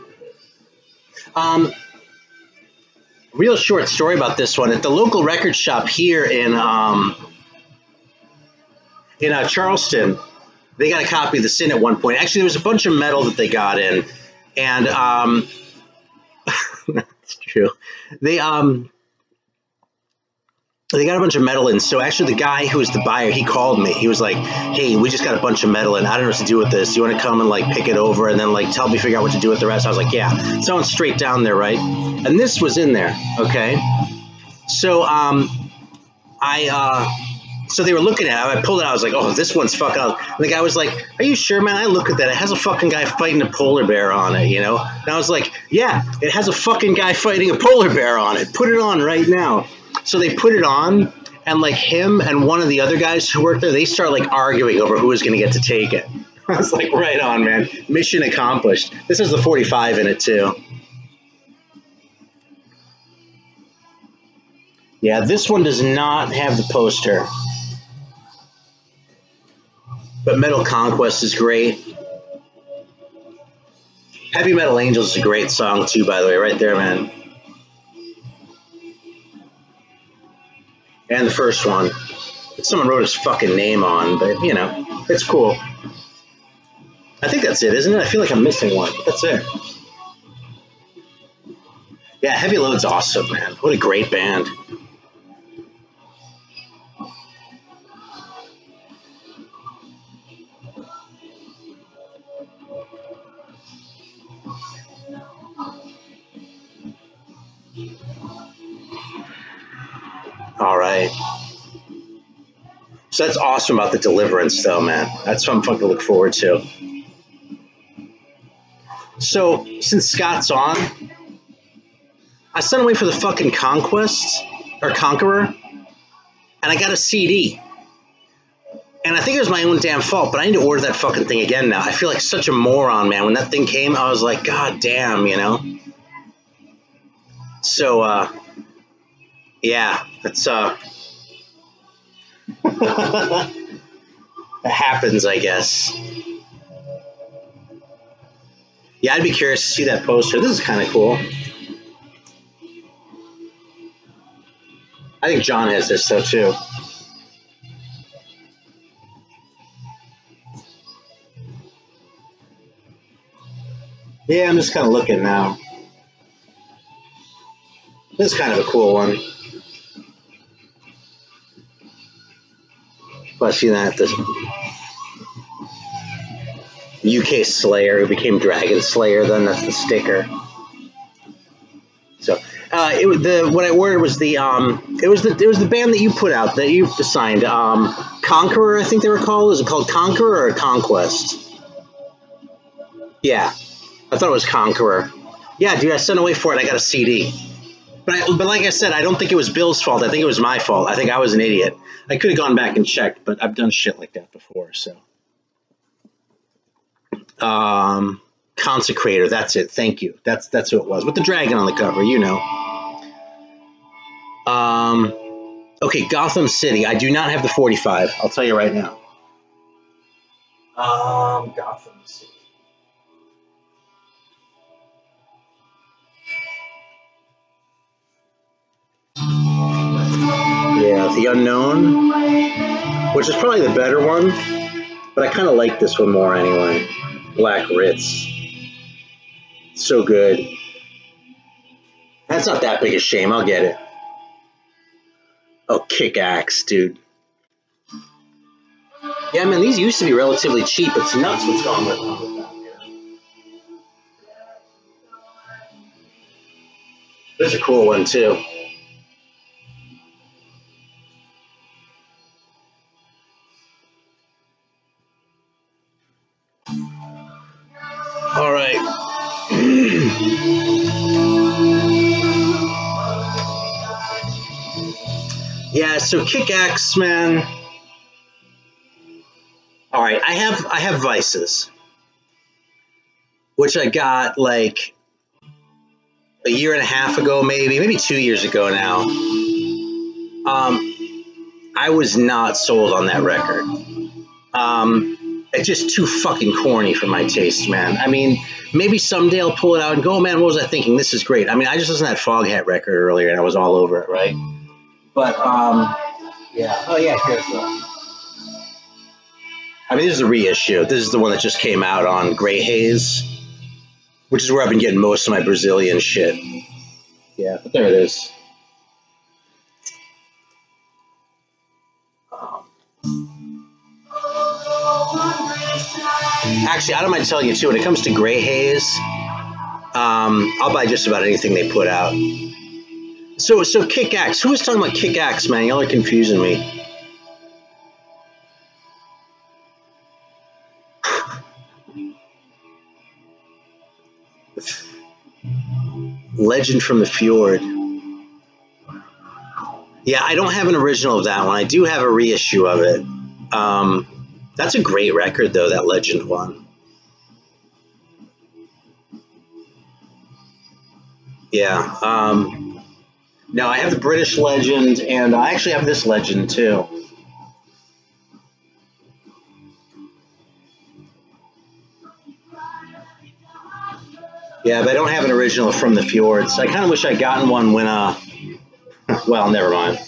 Real short story about this one. At the local record shop here in Charleston, they got a copy of The Sin at one point. Actually, there was a bunch of metal that they got in, and that's true. They got a bunch of metal in. So actually, the guy who was the buyer, he called me. He was like, "Hey, we just got a bunch of metal in. I don't know what to do with this. You want to come and like pick it over and then like help me figure out what to do with the rest?" I was like, "Yeah." So I went straight down there, right? And this was in there, okay? So so they were looking at it. I pulled it out. I was like, "Oh, this one's fucking up." And the guy was like, "Are you sure, man?" I look at that. It has a fucking guy fighting a polar bear on it, you know? And I was like, "Yeah, it has a fucking guy fighting a polar bear on it. Put it on right now." So they put it on, and like him and one of the other guys who worked there, they start like arguing over who was going to get to take it. I was like, right on, man. Mission accomplished. This has the 45 in it, too. Yeah, this one does not have the poster. But Metal Conquest is great. Heavy Metal Angels is a great song, too, by the way. Right there, man. And the first one. Someone wrote his fucking name on, but, you know, it's cool. I think that's it, isn't it? I feel like I'm missing one. That's it. Yeah, Heavy Load's awesome, man. What a great band. All right. So that's awesome about the Deliverance, though, man. That's something fun to look forward to. So, since Scott's on, I sent away for the fucking Conquest, or Conqueror, and I got a CD. And I think it was my own damn fault, but I need to order that fucking thing again now. I feel like such a moron, man. When that thing came, I was like, God damn, you know? So, yeah, that's, it happens, I guess. Yeah, I'd be curious to see that poster. This is kind of cool. I think John has this, though, too. Yeah, I'm just kind of looking now. This is kind of a cool one. Well, see that, the UK Slayer, who became Dragon Slayer, then that's the sticker. So, what I ordered was the it was the band that you put out, that you signed, Conqueror, I think they were called. Is it called Conqueror or Conquest? Yeah, I thought it was Conqueror. Yeah, dude, I sent away for it. I got a CD. But like I said, I don't think it was Bill's fault. I think it was my fault. I think I was an idiot. I could have gone back and checked, but I've done shit like that before. So, Consecrator. That's it. Thank you. That's who it was with the dragon on the cover. You know. Okay, Gotham City. I do not have the 45. I'll tell you right now. Gotham City. Yeah, The Unknown, which is probably the better one, but I kind of like this one more anyway. Black Ritz. So good. That's not that big a shame. I'll get it. Oh, Kick-Axe, dude. Yeah, man, these used to be relatively cheap. It's nuts what's going on with them. This is a cool one, too. so Kick-Axe, man. All right, I have Vices, which I got like a year and a half ago, maybe 2 years ago now. I was not sold on that record. It's just too fucking corny for my taste, man. I mean, maybe someday I'll pull it out and go, oh, man, what was I thinking? This is great. I mean, I just listened to that Foghat record earlier and I was all over it, right? But, yeah. Oh, yeah, here's the... I mean, this is a reissue. This is the one that just came out on Grey Haze, which is where I've been getting most of my Brazilian shit. Yeah, but there it is. Actually, I don't mind telling you, too, when it comes to Grey Haze, I'll buy just about anything they put out. So Kick-Axe. Who was talking about Kick-Axe, man? Y'all are confusing me. Legend from the Fjord. Yeah, I don't have an original of that one. I do have a reissue of it. That's a great record, though, that Legend one. Yeah. No, I have the British Legend, and I actually have this Legend, too. Yeah, but I don't have an original from the Fjords. I kind of wish I'd gotten one when, well, never mind.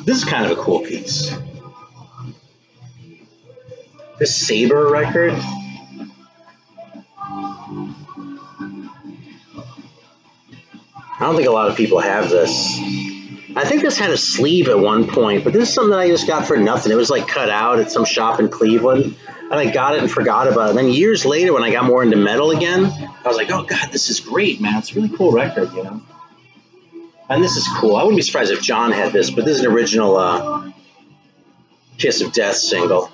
This is kind of a cool piece. This Saber record. I don't think a lot of people have this. I think this had a sleeve at one point, but this is something that I just got for nothing. It was like cut out at some shop in Cleveland, and I got it and forgot about it. And then years later, when I got more into metal again, I was like, oh God, this is great, man. It's a really cool record, you know? And this is cool. I wouldn't be surprised if John had this, but this is an original Kiss of Death single.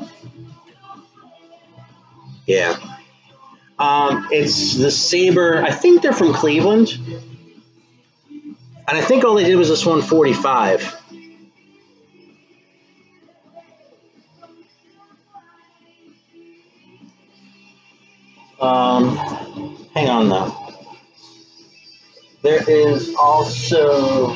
Yeah. It's the Saber. I think they're from Cleveland. And I think all they did was this 145. Hang on though. There is also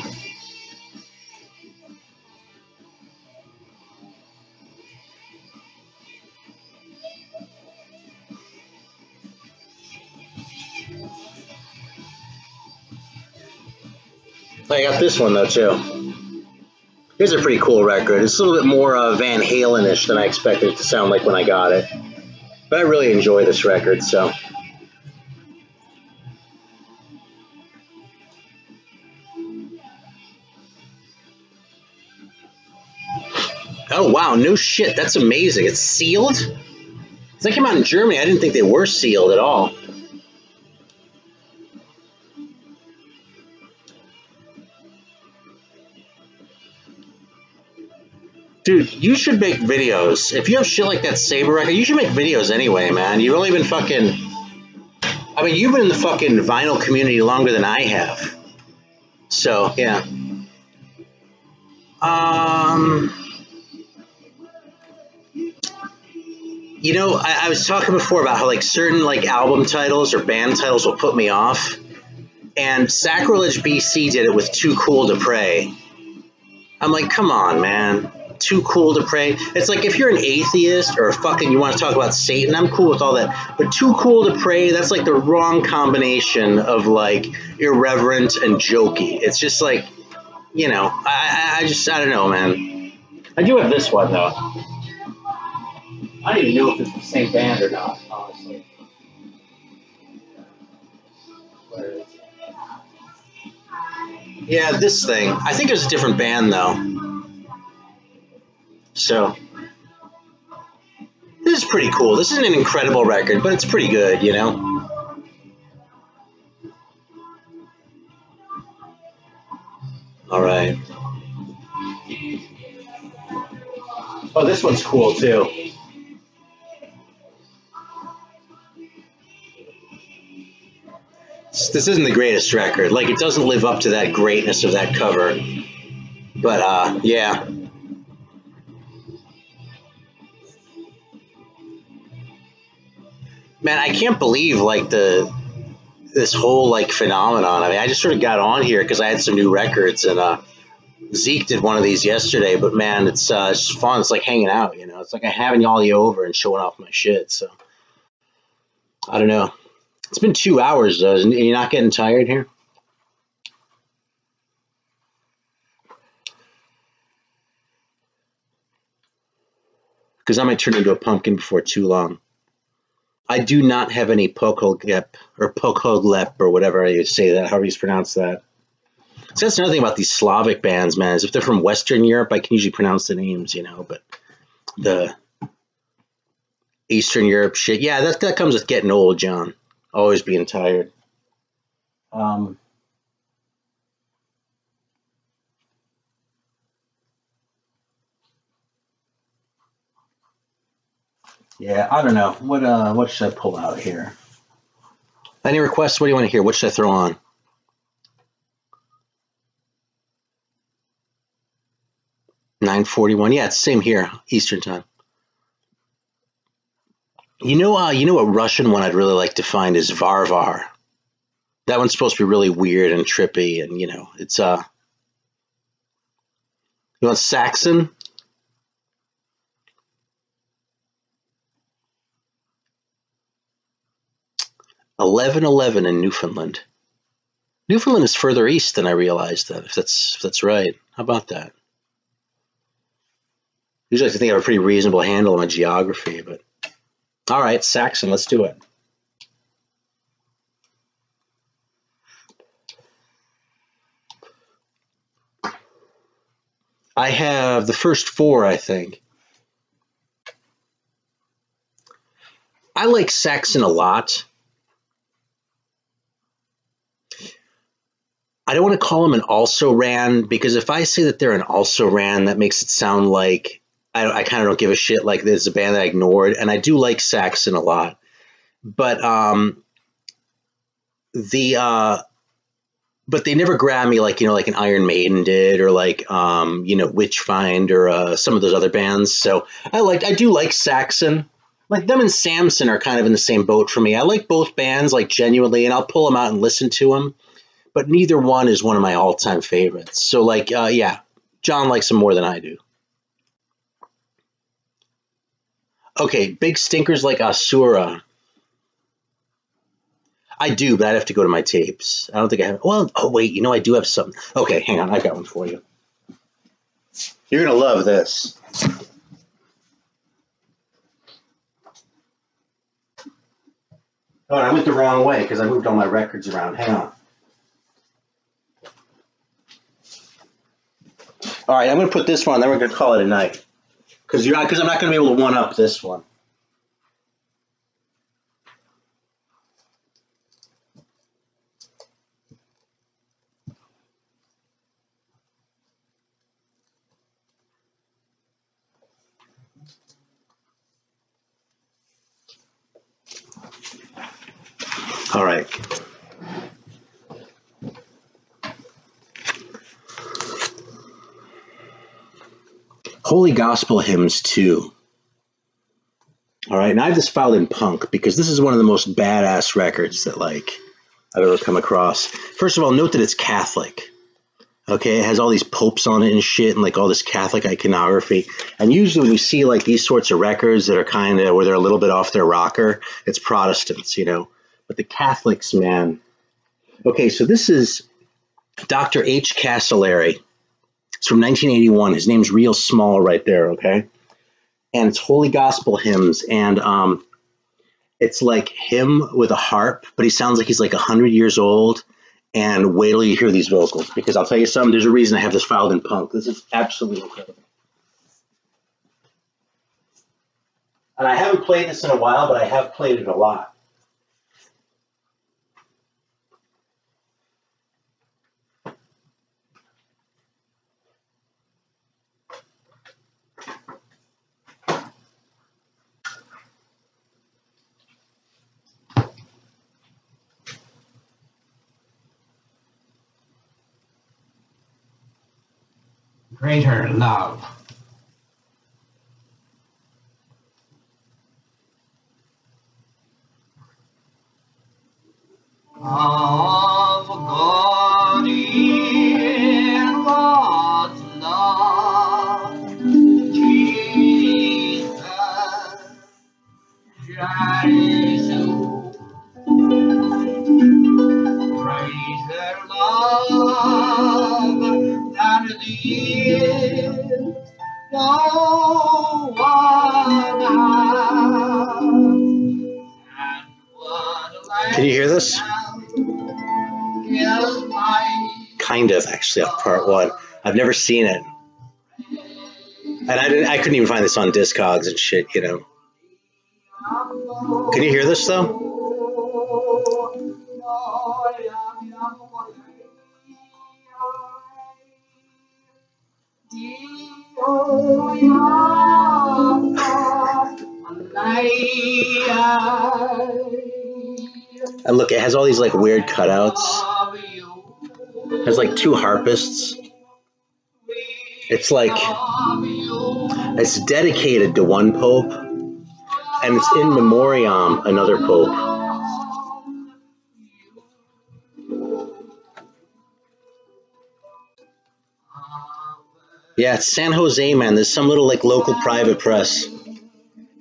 I got this one though too. Here's a pretty cool record. It's a little bit more Van Halen-ish than I expected it to sound like when I got it. But I really enjoy this record, so. Oh wow, no shit, that's amazing. It's sealed? They came out in Germany. I didn't think they were sealed at all. Dude, you should make videos. If you have shit like that Saber record, you should make videos anyway, man. You've only been fucking... I mean, you've been in the fucking vinyl community longer than I have. So, yeah. You know, I was talking before about how, like, certain, like, album titles or band titles will put me off. And Sacrilege BC did it with Too Cool to Pray. I'm like, come on, man. Too Cool to Pray. It's like if you're an atheist or fucking you want to talk about Satan, I'm cool with all that. But Too Cool to Pray, that's like the wrong combination of like irreverent and jokey. It's just like, you know, I don't know, man. I do have this one though. I don't even know if it's the same band or not, honestly. Where is it? Yeah, this thing. I think it was a different band though. So, this is pretty cool. This isn't an incredible record, but it's pretty good, you know? Alright. Oh, this one's cool, too. this isn't the greatest record. Like, it doesn't live up to that greatness of that cover. But, yeah. Man, I can't believe, like, this whole, like, phenomenon. I mean, I just sort of got on here because I had some new records, and Zeke did one of these yesterday, but, man, it's just fun. It's like hanging out, you know? It's like having all you over and showing off my shit, so. I don't know. It's been 2 hours, though. You're not getting tired here? Because I might turn into a pumpkin before too long. I do not have any Pokholep or whatever you say that, however you pronounce that. So that's another thing about these Slavic bands, man, is if they're from Western Europe, I can usually pronounce the names, you know, but the Eastern Europe shit, yeah, that comes with getting old, John. Always being tired. Yeah, I don't know. What should I pull out here? Any requests? What do you want to hear? What should I throw on? $9:41. Yeah, it's the same here, Eastern time. You know what Russian one I'd really like to find is Varvar. That one's supposed to be really weird and trippy, and you know, it's You want Saxon? $11.11 in Newfoundland. Newfoundland is further east than I realized. If that's right. How about that? Usually I think I have a pretty reasonable handle on my geography, but all right, Saxon, let's do it. I have the first 4, I think. I like Saxon a lot. I don't want to call them an also-ran, because if I say that they're an also-ran, that makes it sound like I kind of don't give a shit, like this is a band that I ignored, and I do like Saxon a lot. But but they never grab me like, you know, like an Iron Maiden did, or like you know, Witchfind, or some of those other bands. So I do like Saxon. Like them and Samson are kind of in the same boat for me. I like both bands, like genuinely, and I'll pull them out and listen to them. But neither one is one of my all-time favorites. So like, yeah, John likes them more than I do. Okay, big stinkers like Asura. I do, but I'd have to go to my tapes. I don't think I have. Well, oh wait, you know, I do have something. Okay, hang on, I got one for you. You're gonna love this. Oh, I went the wrong way because I moved all my records around. Hang on. All right, I'm going to put this one, then we're going to call it a night. Because I'm not going to be able to one-up this one. All right. Holy Gospel Hymns 2. All right, and I have this filed in punk because this is one of the most badass records that, like, I've ever come across. First of all, note that it's Catholic. Okay, it has all these popes on it and shit, and like all this Catholic iconography. And usually when you see like these sorts of records that are kind of where they're a little bit off their rocker, it's Protestants, you know. But the Catholics, man. Okay, so this is Dr. H. Casillary. It's from 1981. His name's real small right there, okay? And it's Holy Gospel Hymns, and it's like him with a harp, but he sounds like he's like 100 years old. And wait till you hear these vocals, because I'll tell you something, there's a reason I have this filed in punk. This is absolutely incredible. And I haven't played this in a while, but I have played it a lot. greater love. Of God in God's love, Jesus, Jesus, greater love than this, no one has. Can you hear this? Kind of, actually, off part one. I've never seen it. And I couldn't even find this on Discogs and shit, you know. Can you hear this, though? And look, it has all these like weird cutouts. It has like two harpists. It's like, it's dedicated to one pope, and it's in memoriam another pope. Yeah, it's San Jose, man. There's some little like local private press. A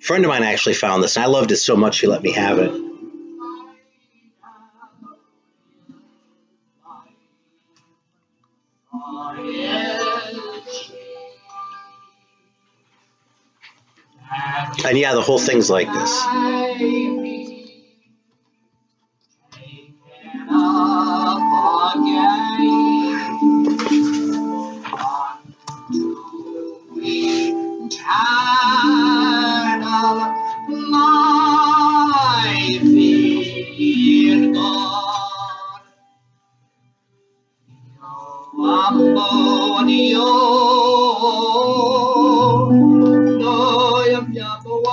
friend of mine actually found this, and I loved it so much he let me have it. And yeah, the whole thing's like this.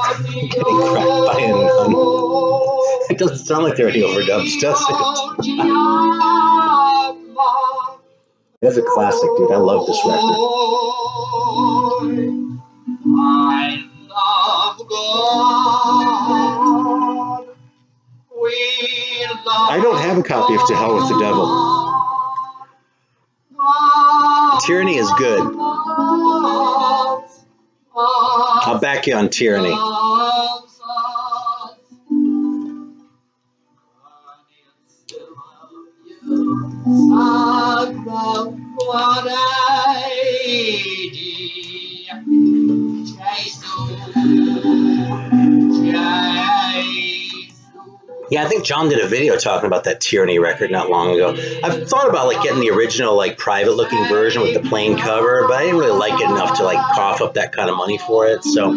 I'm getting cracked by a nun. It doesn't sound like there are any overdubs, does it? That's a classic, dude. I love this record. I love God. I don't have a copy of To Hell with the Devil. Tyranny is good. I'll back you on Tyranny. Yeah, I think John did a video talking about that Tyranny record not long ago. I've thought about like getting the original like private looking version with the plain cover, but I didn't really like it enough to like cough up that kind of money for it, so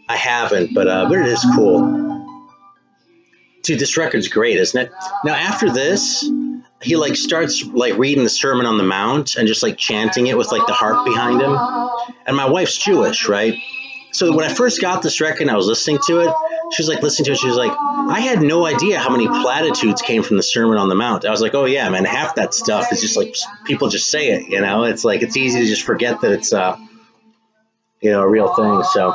I haven't. But it is cool. Dude, this record's great, isn't it? Now after this, he like starts like reading the Sermon on the Mount and just like chanting it with like the harp behind him. And my wife's Jewish, right? So when I first got this record and I was listening to it, she was like listening to it. She was like, I had no idea how many platitudes came from the Sermon on the Mount. I was like, oh yeah, man, half that stuff is just like people just say it, you know. It's like it's easy to just forget that it's you know, a real thing. So.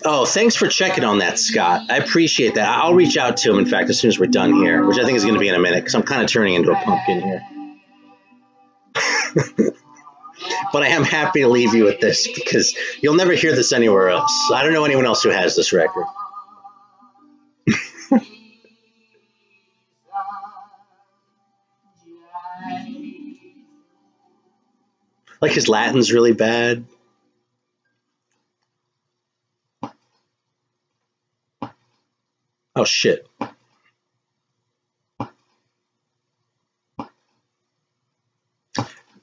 Oh, thanks for checking on that, Scott. I appreciate that. I'll reach out to him, in fact, as soon as we're done here, which I think is going to be in a minute, because I'm kind of turning into a pumpkin here. But I am happy to leave you with this, because you'll never hear this anywhere else. I don't know anyone else who has this record. Like his Latin's really bad. Oh, shit.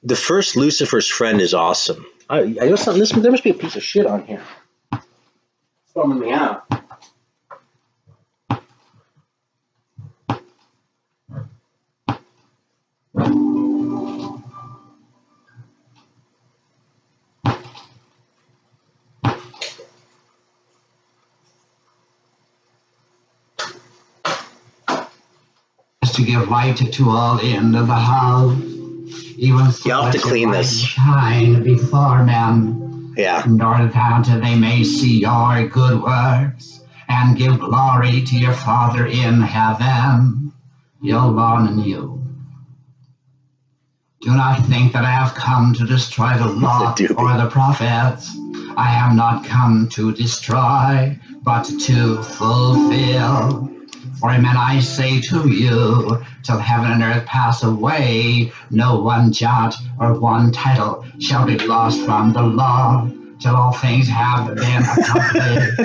The first Lucifer's Friend is awesome. I know something. There must be a piece of shit on here. It's bumming me out. to give light to all in the house, even so You'll have to that your clean light this. shine before men, Yeah. in order that they may see your good works and give glory to your Father in heaven. You'll learn you. Do not think that I have come to destroy the law or the prophets. I have not come to destroy, but to fulfill. For amen, I say to you, till heaven and earth pass away, no one jot or one title shall be lost from the law, till all things have been accomplished.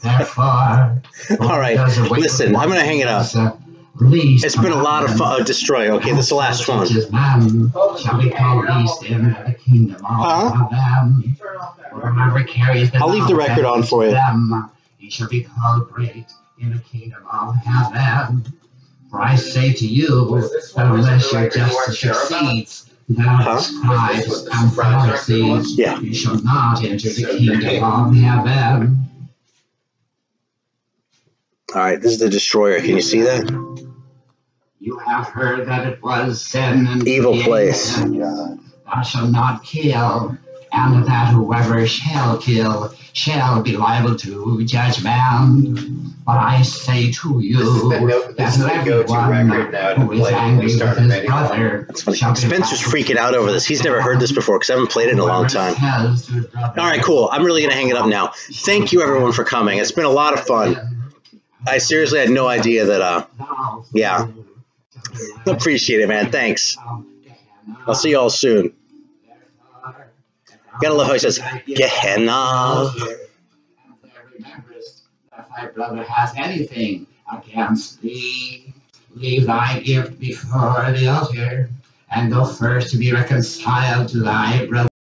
Therefore, All right. Listen, I'm going to hang it up. It's been a lot of fun. Oh, destroy. Okay, this is the last one. Man shall be called least in the kingdom of heaven. Whoever carries the I'll leave the record on for you. Them, he shall be called great in the kingdom of heaven. For I say to you that unless your justice succeeds, that scribes and Pharisees, you shall not enter the kingdom of heaven. All right, this is the destroyer. Can you see that? You have heard that it was said in Evil place. Thou shalt not kill, and that whoever shall kill shall be liable to judgment. But I say to you that everyone who is angry with his brother shall be Spencer's freaking out over this. He's never heard this before because I haven't played it in a long time. All right, cool. I'm really going to hang it up now. Thank you, everyone, for coming. It's been a lot of fun. I seriously had no idea that, yeah. Appreciate it, man. Thanks. I'll see you all soon. Gotta love how he says, Gehenna. If thy brother has anything against thee, leave thy gift before the altar, and go first to be reconciled to thy brother.